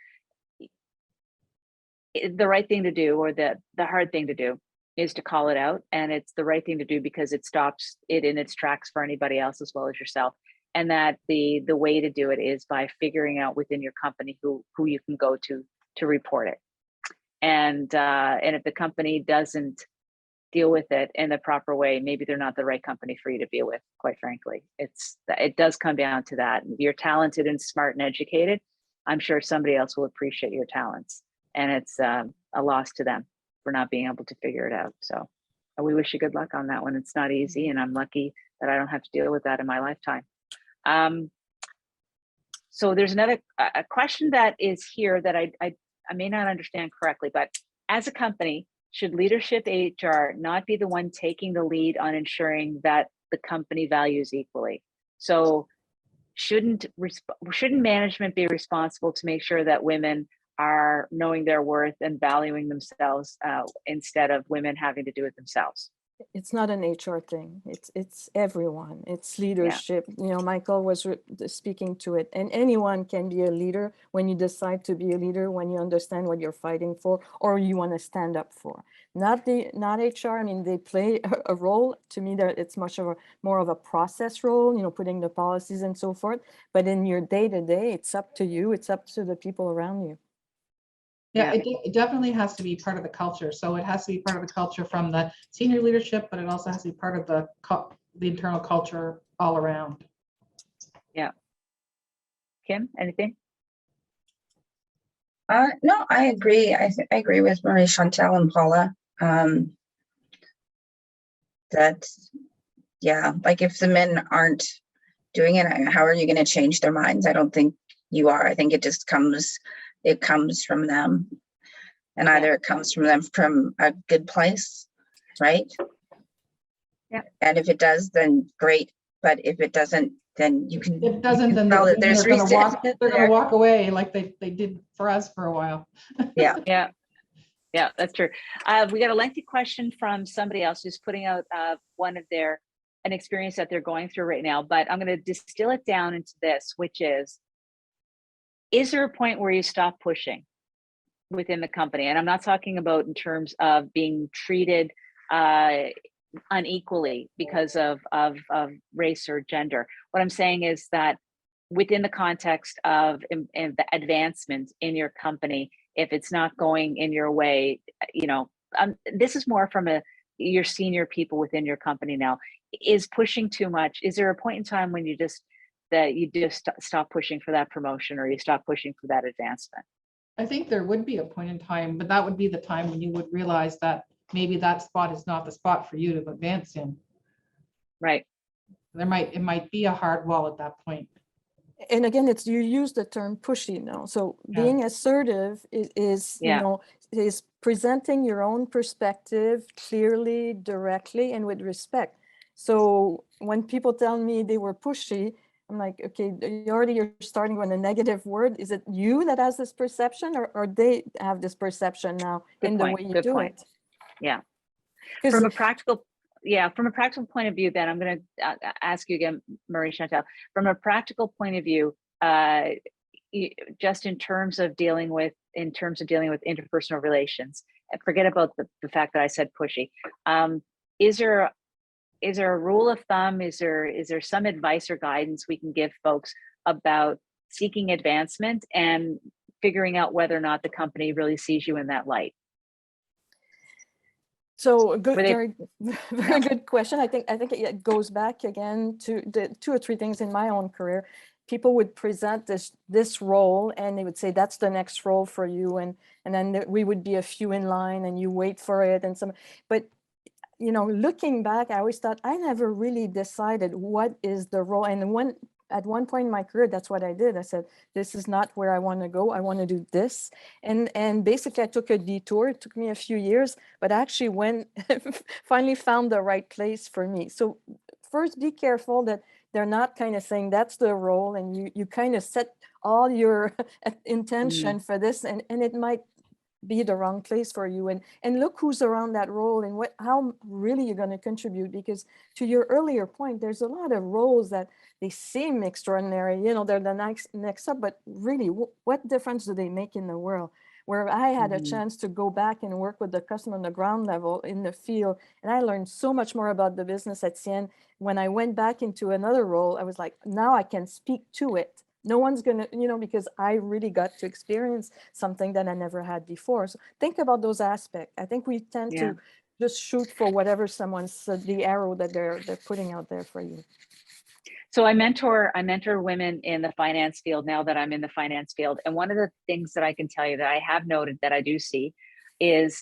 the right thing to do, or the hard thing to do, is to call it out, and it's the right thing to do because it stops it in its tracks for anybody else as well as yourself. And that the way to do it is by figuring out within your company who you can go to report it. And if the company doesn't deal with it in the proper way, maybe they're not the right company for you to deal with, quite frankly. It does come down to that. You're talented and smart and educated. I'm sure somebody else will appreciate your talents, and it's a loss to them for not being able to figure it out. So we wish you good luck on that one. It's not easy, and I'm lucky that I don't have to deal with that in my lifetime. So there's another question that is here that I may not understand correctly, but as a company, should leadership HR not be the one taking the lead on ensuring that the company values equally? So shouldn't management be responsible to make sure that women are knowing their worth and valuing themselves instead of women having to do it themselves? It's not an HR thing. It's everyone. It's leadership. Michael was speaking to it, and anyone can be a leader when you decide to be a leader, when you understand what you're fighting for or you want to stand up for. Not HR. I mean, they play a role. To me, that it's more of a process role, putting the policies and so forth. But in your day-to-day, it's up to you. It's up to the people around you. Yeah, it definitely has to be part of the culture. So it has to be part of the culture from the senior leadership, but it also has to be part of the internal culture all around. Yeah. Kim, anything? No, I agree. I agree with Marie Chantal and Paula. Like, if the men aren't doing it, how are you going to change their minds? I don't think you are. I think it just comes from them, and either it comes from them from a good place, right? Yeah. And if it does, then great. But if it doesn't, then you can. It doesn't, then tell that then there's they're gonna walk, resentment they're gonna there. walk away like they did for us for a while. Yeah. Yeah, that's true. We got a lengthy question from somebody else who's putting out an experience that they're going through right now, but I'm going to distill it down into this, which is there a point where you stop pushing within the company? And I'm not talking about in terms of being treated unequally because of race or gender. What I'm saying is that within the context of the advancements in your company, if it's not going in your way, this is more from your senior people within your company now, is pushing too much. Is there a point in time when you just stop pushing for that promotion, or you stop pushing for that advancement? I think there would be a point in time, but that would be the time when you would realize that maybe that spot is not the spot for you to advance in. Right. It might be a hard wall at that point. And again, you use the term pushy now. So being assertive is presenting your own perspective clearly, directly, and with respect. So when people tell me they were pushy, I'm like, okay, you're starting with a negative word. Is it you that has this perception, or they have this perception now in the way you do it? Yeah. 'Cause From a practical point of view, then I'm going to ask you again, Marie Chantal, from a practical point of view, just in terms of dealing with interpersonal relations, forget about the fact that I said pushy. Is there a rule of thumb? Is there some advice or guidance we can give folks about seeking advancement and figuring out whether or not the company really sees you in that light? So very good question. I think it goes back again to the 2 or 3 things in my own career. People would present this role, and they would say that's the next role for you, and then we would be a few in line, and you wait for it, but looking back, I always thought I never really decided what is the role. And at one point in my career, that's what I did. I said, this is not where I want to go. I want to do this. And basically I took a detour. It took me a few years, but I actually finally found the right place for me. So first, be careful that they're not kind of saying that's the role, and you kind of set all your intention for this, and it might be the wrong place for you, and look who's around that role and how really you're going to contribute. Because to your earlier point, there's a lot of roles that they seem extraordinary, they're the next up, but really what difference do they make in the world? Where I had a chance to go back and work with the customer on the ground level in the field, and I learned so much more about the business at CN. When I went back into another role, I was like, now I can speak to it. No one's going to, because I really got to experience something that I never had before. So think about those aspects. I think we tend to just shoot for whatever the arrow that they're putting out there for you. So I mentor women in the finance field now that I'm in the finance field. And one of the things that I can tell you that I have noted that I do see is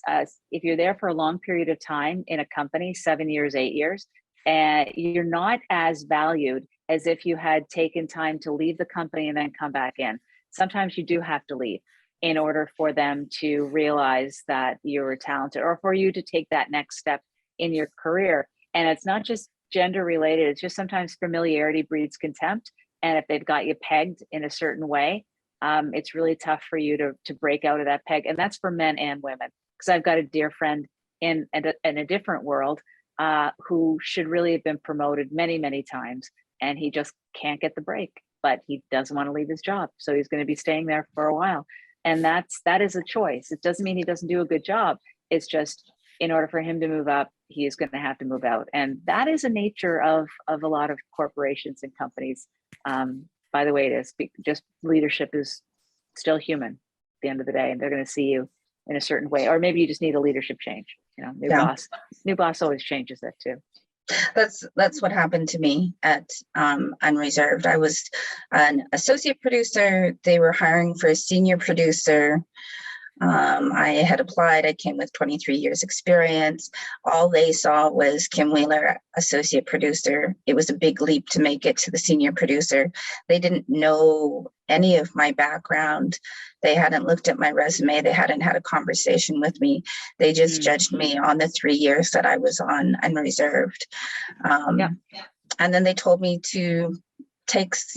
if you're there for a long period of time in a company, 7 years, 8 years, and you're not as valued as if you had taken time to leave the company and then come back in. Sometimes you do have to leave in order for them to realize that you're talented, or for you to take that next step in your career. And it's not just gender related, it's just sometimes familiarity breeds contempt. And if they've got you pegged in a certain way, it's really tough for you to break out of that peg. And that's for men and women, because I've got a dear friend in a different world who should really have been promoted many, many times. And he just can't get the break, but he doesn't want to leave his job. So he's going to be staying there for a while. And that is a choice. It doesn't mean he doesn't do a good job. It's just, in order for him to move up, he is going to have to move out. And that is a nature of a lot of corporations and companies. By the way, just leadership is still human at the end of the day, and they're going to see you in a certain way. Or maybe you just need a leadership change. New boss always changes that too. That's what happened to me at Unreserved. I was an associate producer. They were hiring for a senior producer. I had applied. I came with 23 years experience. All they saw was Kim Wheeler, associate producer. It was a big leap to make it to the senior producer. They didn't know any of my background. They hadn't looked at my resume. They hadn't had a conversation with me. They just judged me on the 3 years that I was on Unreserved. And then they told me to takes,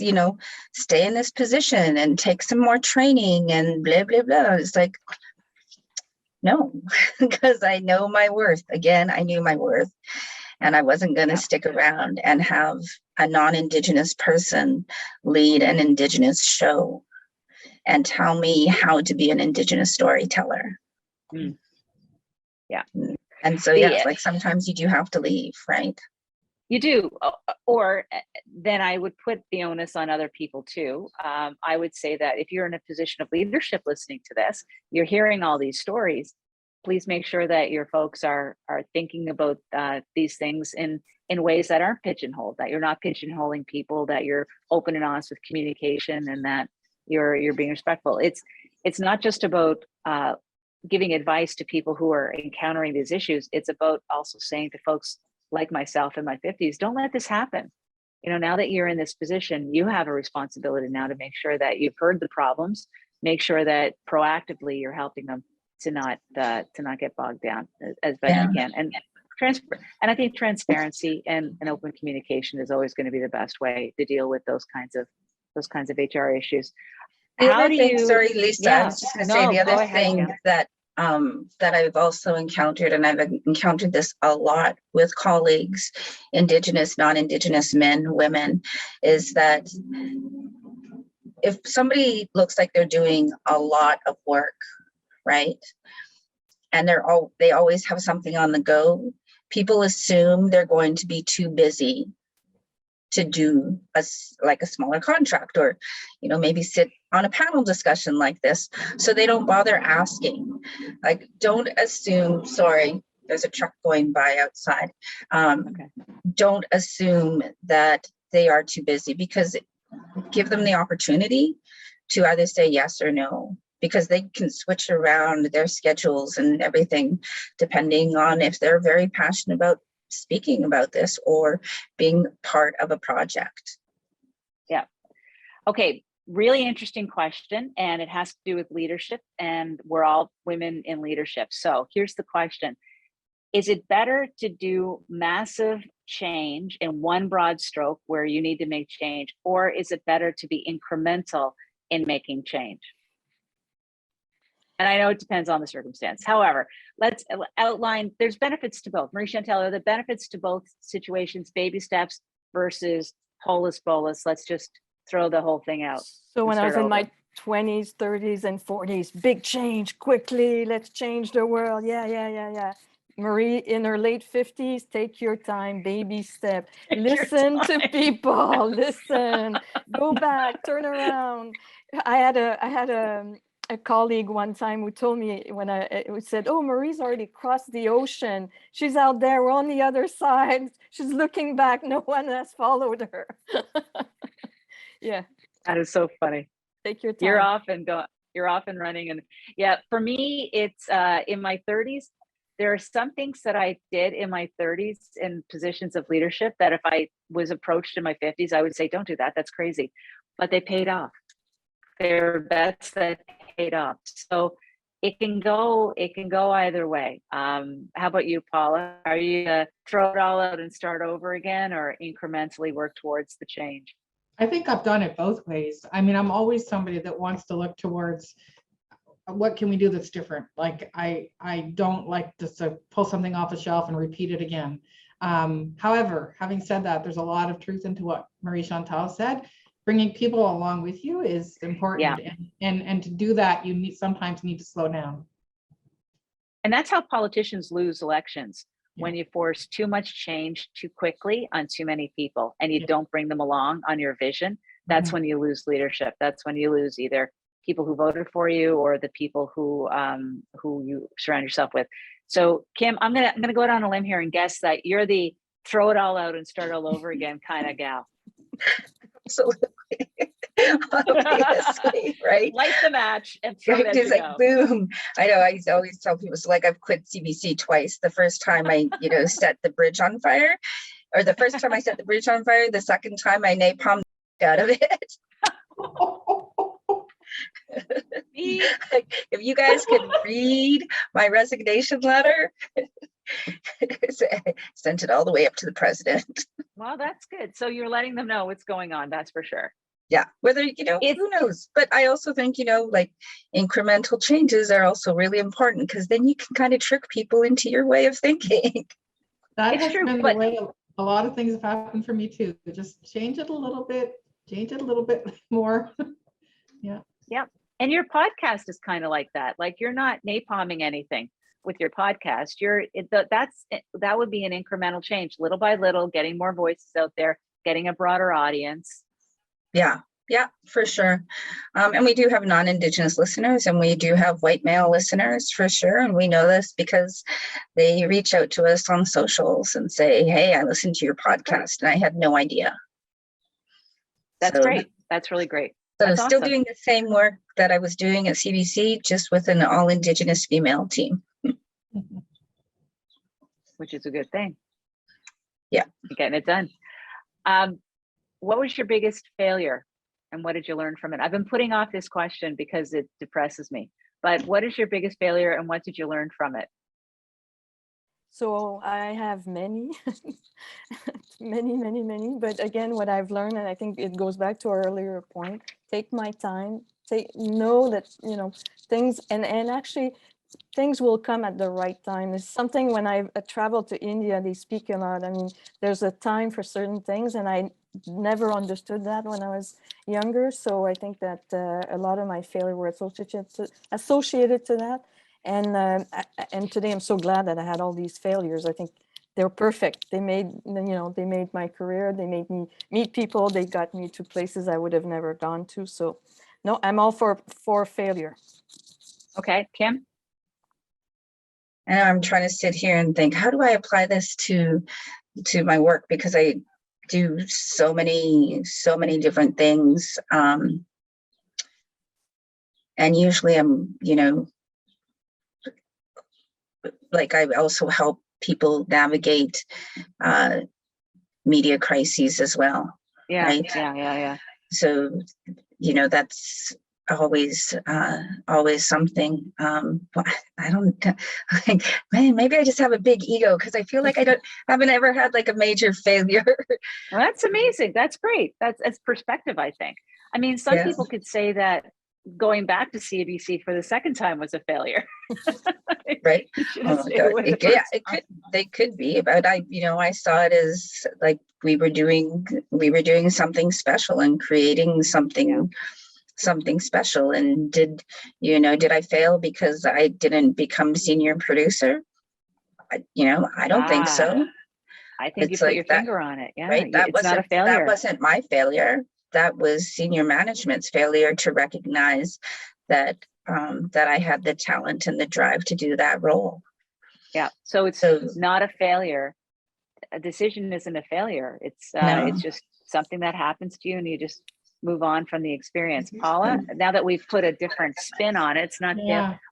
stay in this position and take some more training and blah, blah, blah. It's like, no, because I know my worth. Again, I knew my worth, and I wasn't going to stick around and have a non-Indigenous person lead an Indigenous show and tell me how to be an Indigenous storyteller. Mm. Yeah. And so, yeah, it's like sometimes you do have to leave, right? You do, or then I would put the onus on other people too. I would say that if you're in a position of leadership listening to this, you're hearing all these stories, please make sure that your folks are thinking about these things in ways that aren't pigeonholed, that you're not pigeonholing people, that you're open and honest with communication, and that you're being respectful. It's not just about giving advice to people who are encountering these issues. It's about also saying to folks like myself in my 50s, don't let this happen. Now that you're in this position, you have a responsibility now to make sure that you've heard the problems, make sure that proactively you're helping them to not get bogged down as best you can. And I think transparency and open communication is always going to be the best way to deal with those kinds of HR issues. Sorry, Lisa, I was just going to say the other thing that I've also encountered, and I've encountered this a lot with colleagues, Indigenous, non-Indigenous men, women, is that if somebody looks like they're doing a lot of work, right, and they always have something on the go, people assume they're going to be too busy to do a smaller contract, or maybe sit on a panel discussion like this, so they don't bother asking. Like, don't assume, sorry, there's a truck going by outside. Okay. Don't assume that they are too busy, because give them the opportunity to either say yes or no, because they can switch around their schedules and everything depending on if they're very passionate about speaking about this or being part of a project. Yeah. Okay. Really interesting question. And it has to do with leadership, and we're all women in leadership. So here's the question. Is it better to do massive change in one broad stroke where you need to make change, or is it better to be incremental in making change? And I know it depends on the circumstance. However, let's outline, there's benefits to both. Marie Chantal, are the benefits to both situations, baby steps versus holus bolus? Let's just throw the whole thing out. So when I was in my 20s, 30s, and 40s, big change, quickly, let's change the world. Yeah. Marie in her late 50s, take your time, baby step. Listen to people, listen, go back, turn around. I had a colleague one time who told me when I said, oh, Marie's already crossed the ocean. She's out there, we're on the other side. She's looking back, no one has followed her. Yeah. That is so funny. Take your time. You're off and running. And yeah, for me, it's in my 30s, there are some things that I did in my 30s in positions of leadership that if I was approached in my 50s, I would say, don't do that. That's crazy. But they paid off. They're bets that paid off. So it can go either way. How about you, Paula? Are you throw it all out and start over again, or incrementally work towards the change? I think I've done it both ways. I mean, I'm always somebody that wants to look towards what can we do that's different. Like I don't like just to pull something off a shelf and repeat it again. However, having said that, there's a lot of truth into what Marie Chantal said. Bringing people along with you is important. Yeah. And to do that, you sometimes need to slow down. And that's how politicians lose elections. Yeah. When you force too much change too quickly on too many people, and you don't bring them along on your vision, that's when you lose leadership. That's when you lose either people who voted for you or the people who you surround yourself with. So Kim, I'm gonna go out on a limb here and guess that you're the throw it all out and start all over again kind of gal. Absolutely. Obviously, right? Light the match and throw it just like go. Boom. I know. I always tell people, it's like I've quit CBC twice. The first time I, set the bridge on fire, or the first time I set the bridge on fire. The second time I napalmed out of it. Like, if you guys could read my resignation letter, sent it all the way up to the president. Well, that's good. So you're letting them know what's going on. That's for sure. Yeah, whether, It's who knows? But I also think, like incremental changes are also really important, because then you can kind of trick people into your way of thinking. That It's has true, been the but way a lot of things have happened for me too. Just change it a little bit more. Yeah. yeah. And your podcast is kind of like that. Like, you're not napalming anything with your podcast. That would be an incremental change, little by little, getting more voices out there, getting a broader audience. Yeah, for sure. And we do have non-Indigenous listeners, and we do have white male listeners for sure. And we know this because they reach out to us on socials and say, hey, I listened to your podcast and I had no idea. That's great. That's really great. So That's still awesome. doing the same work that I was doing at CBC, just with an all Indigenous female team. Which is a good thing. Yeah. You're getting it done. What was your biggest failure, and what did you learn from it? I've been putting off this question because it depresses me, but what is your biggest failure and what did you learn from it? So I have many, many, but again, what I've learned, and I think it goes back to our earlier point, take my time, know that, things, and actually things will come at the right time. It's something when I traveled to India, they speak a lot. I mean, there's a time for certain things, and I never understood that when I was younger. So I think that a lot of my failure were associated to that. And today I'm so glad that I had all these failures. I think they're perfect. They made my career. They made me meet people. They got me to places I would have never gone to. So no, I'm all for failure. Okay, Kim? And I'm trying to sit here and think, how do I apply this to my work? Because I do so many different things. And usually I'm, like, I also help people navigate media crises as well. Yeah, right? yeah. So, that's always something. But I don't like, man, maybe I just have a big ego, because I feel like I haven't ever had like a major failure. Well, that's amazing. That's great. That's perspective, I think. I mean, some people could say that going back to CBC for the second time was a failure. Right. Oh my God. They could be, but I saw it as like we were doing something special and creating something special. And did I fail because I didn't become senior producer? I don't think so. I think you put your finger on it. Yeah, right. It's not a failure. That wasn't my failure. That was senior management's failure to recognize that I had the talent and the drive to do that role. Yeah. So it's not a failure. A decision isn't a failure. It's just something that happens to you, and you just move on from the experience. Paula, now that we've put a different spin on it, it's not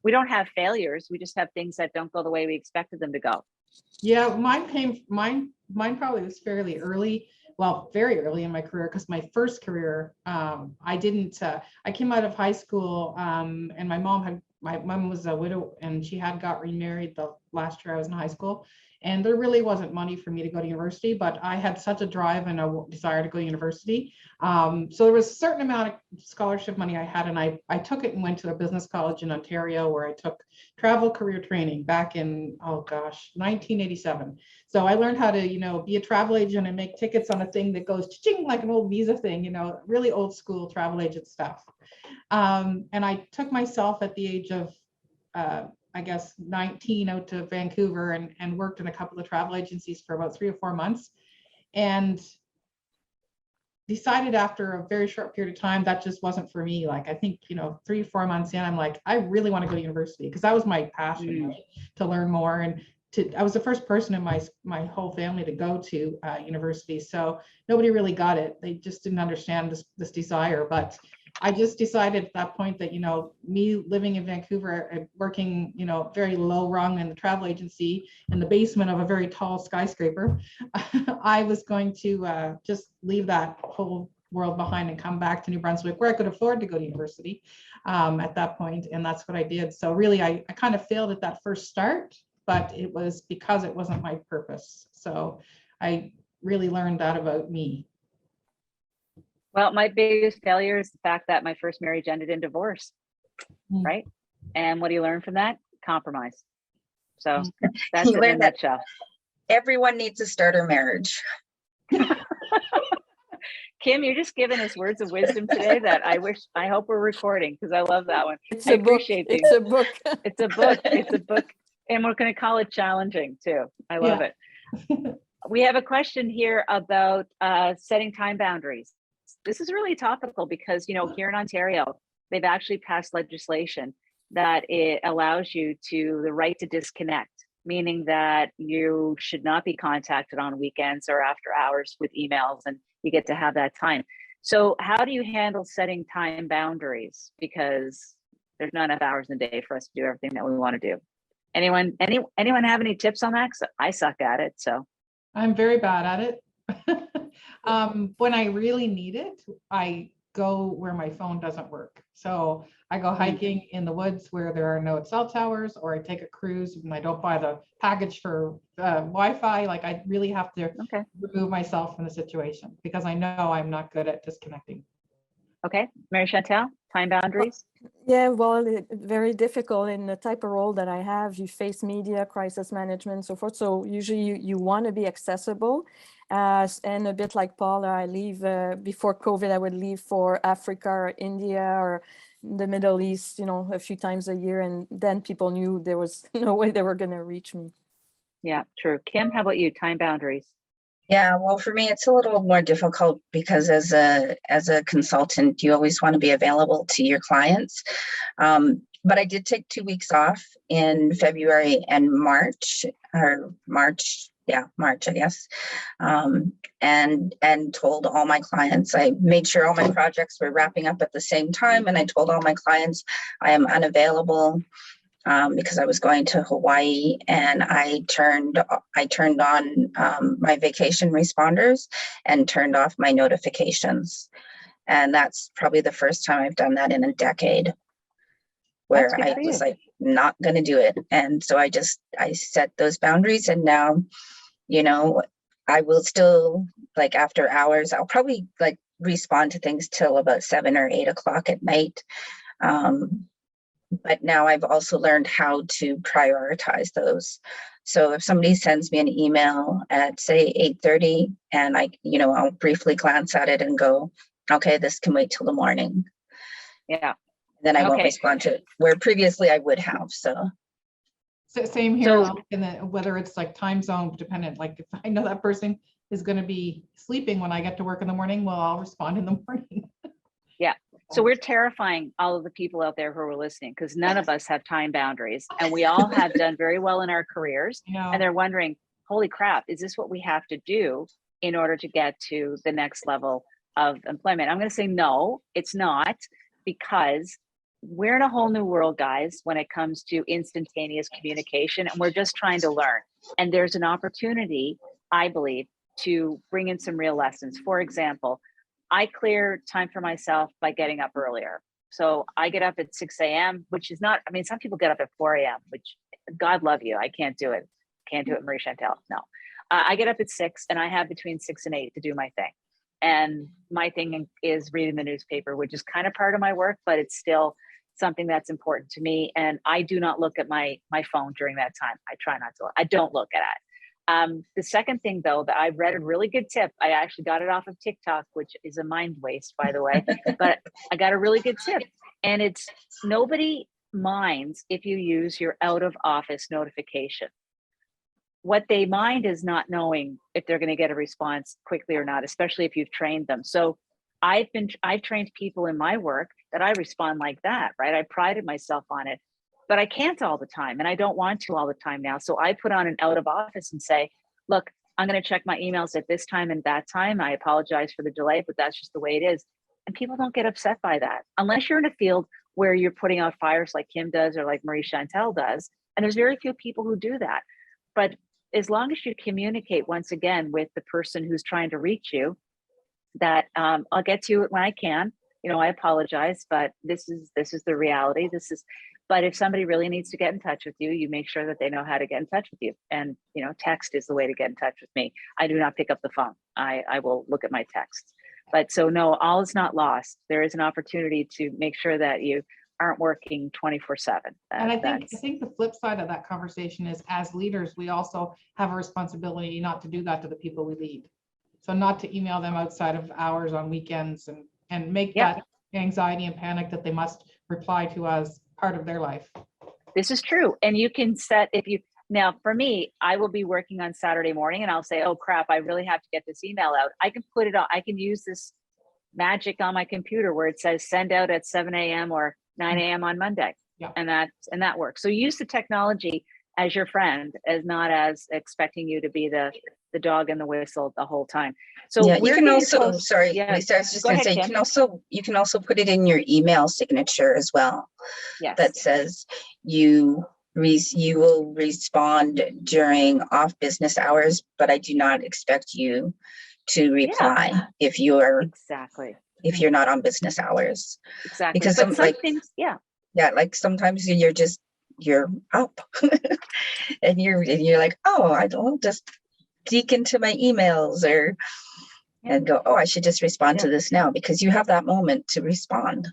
we don't have failures. We just have things that don't go the way we expected them to go. Yeah, mine probably was fairly early. Well, very early in my career, because my first career, I came out of high school, and my mom was a widow, and she had got remarried the last year I was in high school. And there really wasn't money for me to go to university, but I had such a drive and a desire to go to university. So there was a certain amount of scholarship money I had, and I took it and went to a business college in Ontario, where I took travel career training back in, 1987. So I learned how to, be a travel agent and make tickets on a thing that goes ching, like an old visa thing, really old school travel agent stuff. And I took myself at the age of, 19 out to Vancouver and worked in a couple of travel agencies for about 3 or 4 months, and decided after a very short period of time that just wasn't for me. Like, I think, 3 or 4 months in, I'm like, I really want to go to university, because that was my passion, to learn more. And I was the first person in my whole family to go to university. So nobody really got it. They just didn't understand this desire. But I just decided at that point that, me living in Vancouver and working, very low rung in the travel agency in the basement of a very tall skyscraper, I was going to just leave that whole world behind and come back to New Brunswick, where I could afford to go to university at that point. And that's what I did. So really, I kind of failed at that first start, but it was because it wasn't my purpose. So I really learned that about me. Well, my biggest failure is the fact that my first marriage ended in divorce, Mm. right? And what do you learn from that? Compromise. So Mm. that's You it in a learn that nutshell. everyone needs a starter marriage. Kim, you're just giving us words of wisdom today that I hope we're recording, because I love that one. It's I a book. appreciate It's these. a book. It's a book. It's a book. And we're going to call it challenging too. I love Yeah. it. We have a question here about setting time boundaries. This is really topical because, you know, here in Ontario, they've actually passed legislation that it allows you to the right to disconnect, meaning that you should not be contacted on weekends or after hours with emails, and you get to have that time. So how do you handle setting time boundaries? Because there's not enough hours in the day for us to do everything that we want to do. Anyone have any tips on that? 'Cause I suck at it, so. I'm very bad at it. When I really need it, I go where my phone doesn't work. So I go hiking in the woods where there are no cell towers, or I take a cruise and I don't buy the package for Wi-Fi. Like, I really have to remove myself from the situation because I know I'm not good at disconnecting. Okay, Mary Chantal, time boundaries. Yeah, well, very difficult in the type of role that I have. You face media, crisis management, so forth. So usually you want to be accessible. And a bit like Paula, I leave before COVID, I would leave for Africa or India or the Middle East, you know, a few times a year. And then people knew there was no way they were going to reach me. Yeah, true. Kim, how about you? Time boundaries. Yeah, well, for me, it's a little more difficult because as a consultant, you always want to be available to your clients. But I did take 2 weeks off in February and March, March, I guess. And told all my clients, I made sure all my projects were wrapping up at the same time. And I told all my clients I am unavailable. Because I was going to Hawaii, and I turned on my vacation responders and turned off my notifications. And that's probably the first time I've done that in a decade, where I was like, not going to do it. And so I set those boundaries, and now, you know, I will still, like, after hours, I'll probably like respond to things till about 7 or 8 o'clock at night. But now I've also learned how to prioritize those. So if somebody sends me an email at, say, 8:30, and I'll briefly glance at it and go, okay, this can wait till the morning. Yeah. Then I won't respond to it, where previously I would have. So same here, whether it's like time zone dependent, like if I know that person is going to be sleeping when I get to work in the morning, well, I'll respond in the morning. Yeah. So we're terrifying all of the people out there who are listening, because none of us have time boundaries, and we all have done very well in our careers. And they're wondering, holy crap, is this what we have to do in order to get to the next level of employment? I'm going to say, no, it's not, because we're in a whole new world, guys, when it comes to instantaneous communication, and we're just trying to learn. And there's an opportunity, I believe, to bring in some real lessons. For example, I clear time for myself by getting up earlier. So I get up at 6 a.m., which is not, I mean, some people get up at 4 a.m., which, God love you, I can't do it. Can't do it, Marie Chantal, no. I get up at 6, and I have between 6 and 8 to do my thing. And my thing is reading the newspaper, which is kind of part of my work, but it's still something that's important to me. And I do not look at my phone during that time. I try not to. I don't look at it. The second thing, though, that I read a really good tip. I actually got it off of TikTok, which is a mind waste, by the way, but I got a really good tip. And it's, nobody minds if you use your out of office notification. What they mind is not knowing if they're going to get a response quickly or not, especially if you've trained them. So I've trained people in my work that I respond like that, right? I prided myself on it. But I can't all the time, and I don't want to all the time now. So I put on an out of office and say, look, I'm going to check my emails at this time and that time. I apologize for the delay, but that's just the way it is. And people don't get upset by that, unless you're in a field where you're putting out fires like Kim does or like Marie Chantal does. And there's very few people who do that. But as long as you communicate, once again, with the person who's trying to reach you, that I'll get to it when I can. I apologize, but this is the reality. But if somebody really needs to get in touch with you, you make sure that they know how to get in touch with you. And, text is the way to get in touch with me. I do not pick up the phone. I will look at my texts. But so no, all is not lost. There is an opportunity to make sure that you aren't working 24/7. And I think the flip side of that conversation is, as leaders, we also have a responsibility not to do that to the people we lead. So not to email them outside of hours on weekends and make that anxiety and panic that they must reply to us part of their life. This is true. And you can set, now for me, I will be working on Saturday morning and I'll say, oh crap, I really have to get this email out. I can put it on, I can use this magic on my computer where it says send out at 7 a.m. or 9 a.m. on Monday. Yeah. And that works. So use the technology as your friend, as not as expecting you to be the dog and the whistle the whole time. So yeah, you can also, sorry, yeah. Lisa, I was just Go going to ahead, say, Kim. you can also put it in your email signature as well. Yes. That says you will respond during off business hours, but I do not expect you to reply if you are if you're not on business hours. Exactly. Because some things, like sometimes you're up and you're like, oh, I don't just dig into my emails and go, oh, I should just respond to this now, because you have that moment to respond.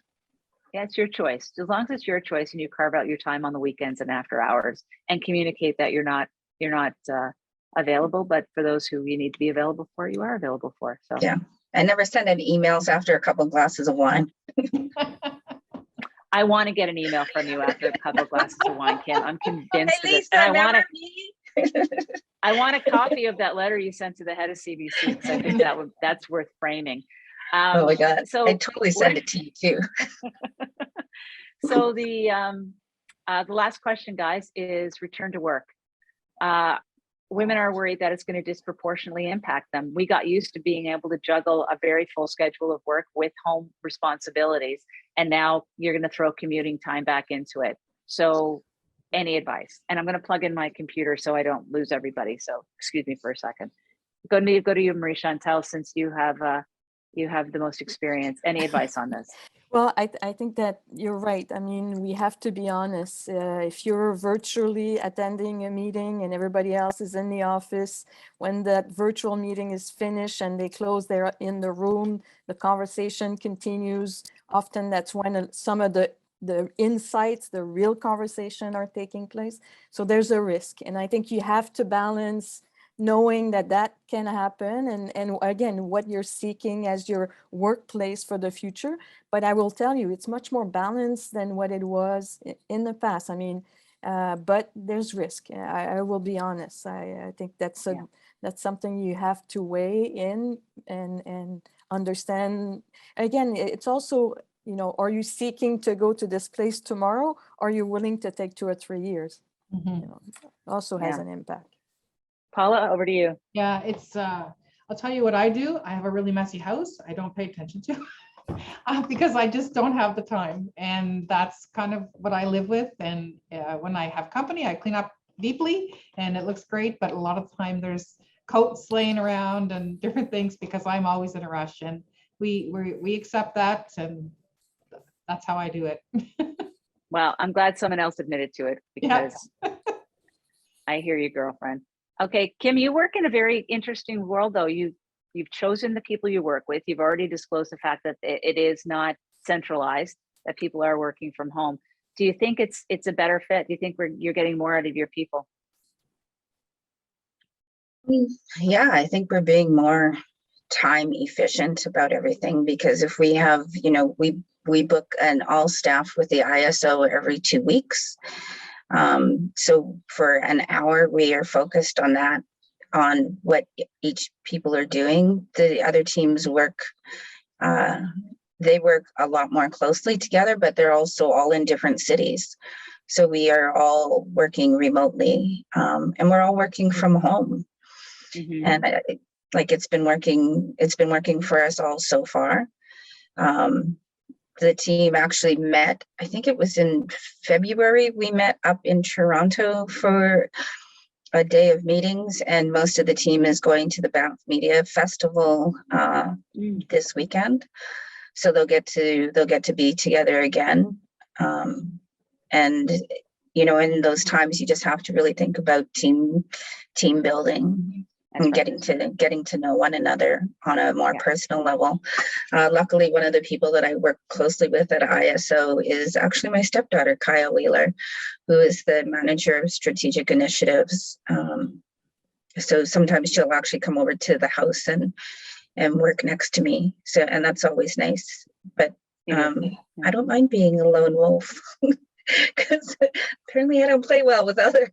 Yeah, it's your choice. As long as it's your choice and you carve out your time on the weekends and after hours and communicate that you're not available, but for those who you need to be available for, you are available for. So yeah, I never send any emails after a couple of glasses of wine. I want to get an email from you after a couple of glasses of wine, Kim. I'm convinced of this. And I want a copy of that letter you sent to the head of CBC, because I think that's worth framing. Oh my God. So I totally send it to you too. So the last question, guys, is return to work. Women are worried that it's going to disproportionately impact them. We got used to being able to juggle a very full schedule of work with home responsibilities, and now you're going to throw commuting time back into it. So any advice? And I'm going to plug in my computer so I don't lose everybody. So excuse me for a second. Go to you, Marie Chantal, since you have the most experience. Any advice on this? Well, I think that you're right. I mean, we have to be honest. If you're virtually attending a meeting and everybody else is in the office, when that virtual meeting is finished and they close, they're in the room, the conversation continues. Often that's when some of the insights, the real conversation are taking place. So there's a risk. And I think you have to balance knowing that can happen, and again, what you're seeking as your workplace for the future. But I will tell you, it's much more balanced than what it was in the past. I mean, but there's risk. I will be honest. I think that's something you have to weigh in and understand. Again, it's also, are you seeking to go to this place tomorrow? Are you willing to take 2 or 3 years? Mm-hmm. Also has an impact. Paula, over to you. Yeah, it's, I'll tell you what I do. I have a really messy house. I don't pay attention to because I just don't have the time. And that's kind of what I live with. And when I have company, I clean up deeply and it looks great. But a lot of the time there's coats laying around and different things because I'm always in a rush. And we accept that. And that's how I do it. Well, I'm glad someone else admitted to it, because I hear you, girlfriend. Okay, Kim, you work in a very interesting world, though. You've chosen the people you work with. You've already disclosed the fact that it is not centralized, that people are working from home. Do you think it's a better fit? Do you think you're getting more out of your people? Yeah, I think we're being more time efficient about everything, because if we have, we book an all staff with the ISO every 2 weeks. So for an hour, we are focused on that, on what each people are doing. The other teams work, they work a lot more closely together, but they're also all in different cities. So we are all working remotely, and we're all working from home. Mm-hmm. And it's been working for us all so far. The team actually met, I think it was in February, we met up in Toronto for a day of meetings, and most of the team is going to the Banff Media Festival this weekend. So they'll get to be together again. And in those times, you just have to really think about team building and getting to know one another on a more personal level. Luckily, one of the people that I work closely with at ISO is actually my stepdaughter, Kaya Wheeler, who is the manager of strategic initiatives. So sometimes she'll actually come over to the house and work next to me. So, and that's always nice. But I don't mind being a lone wolf. Because apparently I don't play well with others.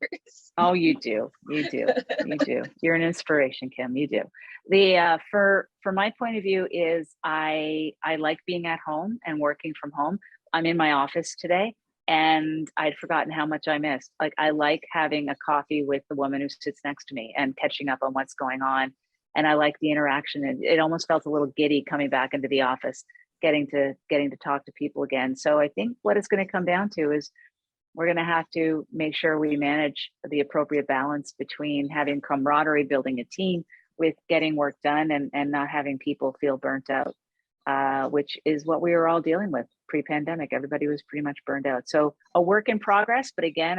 Oh, you do. You're an inspiration, Kim. You do. The for my point of view is I like being at home and working from home. I'm in my office today, and I'd forgotten how much I missed. Like, I like having a coffee with the woman who sits next to me and catching up on what's going on. And I like the interaction. And it almost felt a little giddy coming back into the office, getting to talk to people again. So I think what it's going to come down to is we're going to have to make sure we manage the appropriate balance between having camaraderie, building a team, with getting work done, and not having people feel burnt out, which is what we were all dealing with pre-pandemic. Everybody was pretty much burned out. So a work in progress. But again,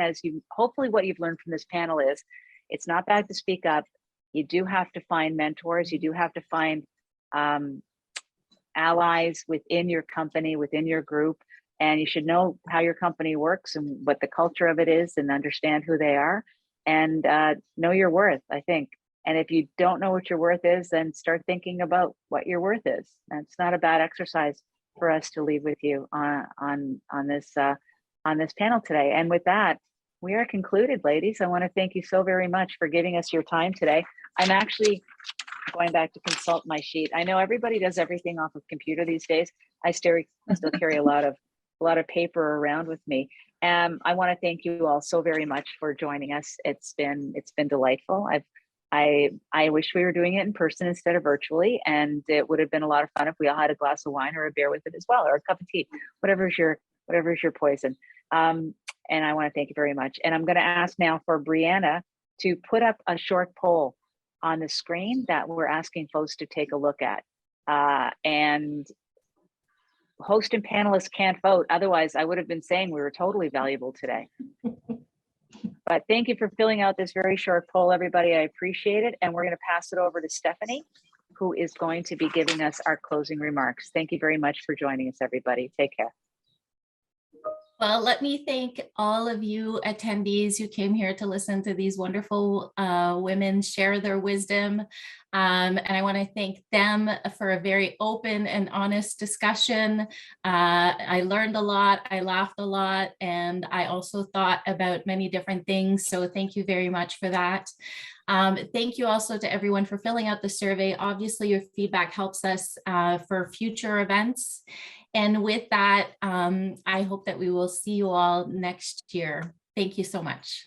hopefully what you've learned from this panel is it's not bad to speak up. You do have to find mentors. You do have to find allies within your company, within your group, and you should know how your company works and what the culture of it is, and understand who they are, and know your worth, I think. And if you don't know what your worth is, then start thinking about what your worth is. And it's not a bad exercise for us to leave with you on this panel today. And with that, we are concluded, ladies. I want to thank you so very much for giving us your time today. I'm actually going back to consult my sheet. I know everybody does everything off of computer these days. I still carry a lot of paper around with me. I want to thank you all so very much for joining us. It's been delightful. I wish we were doing it in person instead of virtually, and it would have been a lot of fun if we all had a glass of wine or a beer with it as well, or a cup of tea, whatever's your poison. And I want to thank you very much. And I'm going to ask now for Brianna to put up a short poll on the screen that we're asking folks to take a look at. And host and panelists can't vote. Otherwise, I would have been saying we were totally valuable today. But thank you for filling out this very short poll, everybody. I appreciate it. And we're going to pass it over to Stephanie, who is going to be giving us our closing remarks. Thank you very much for joining us, everybody. Take care. Well, let me thank all of you attendees who came here to listen to these wonderful women share their wisdom. And I want to thank them for a very open and honest discussion. I learned a lot, I laughed a lot, and I also thought about many different things. So thank you very much for that. Thank you also to everyone for filling out the survey. Obviously, your feedback helps us for future events. And with that, I hope that we will see you all next year. Thank you so much.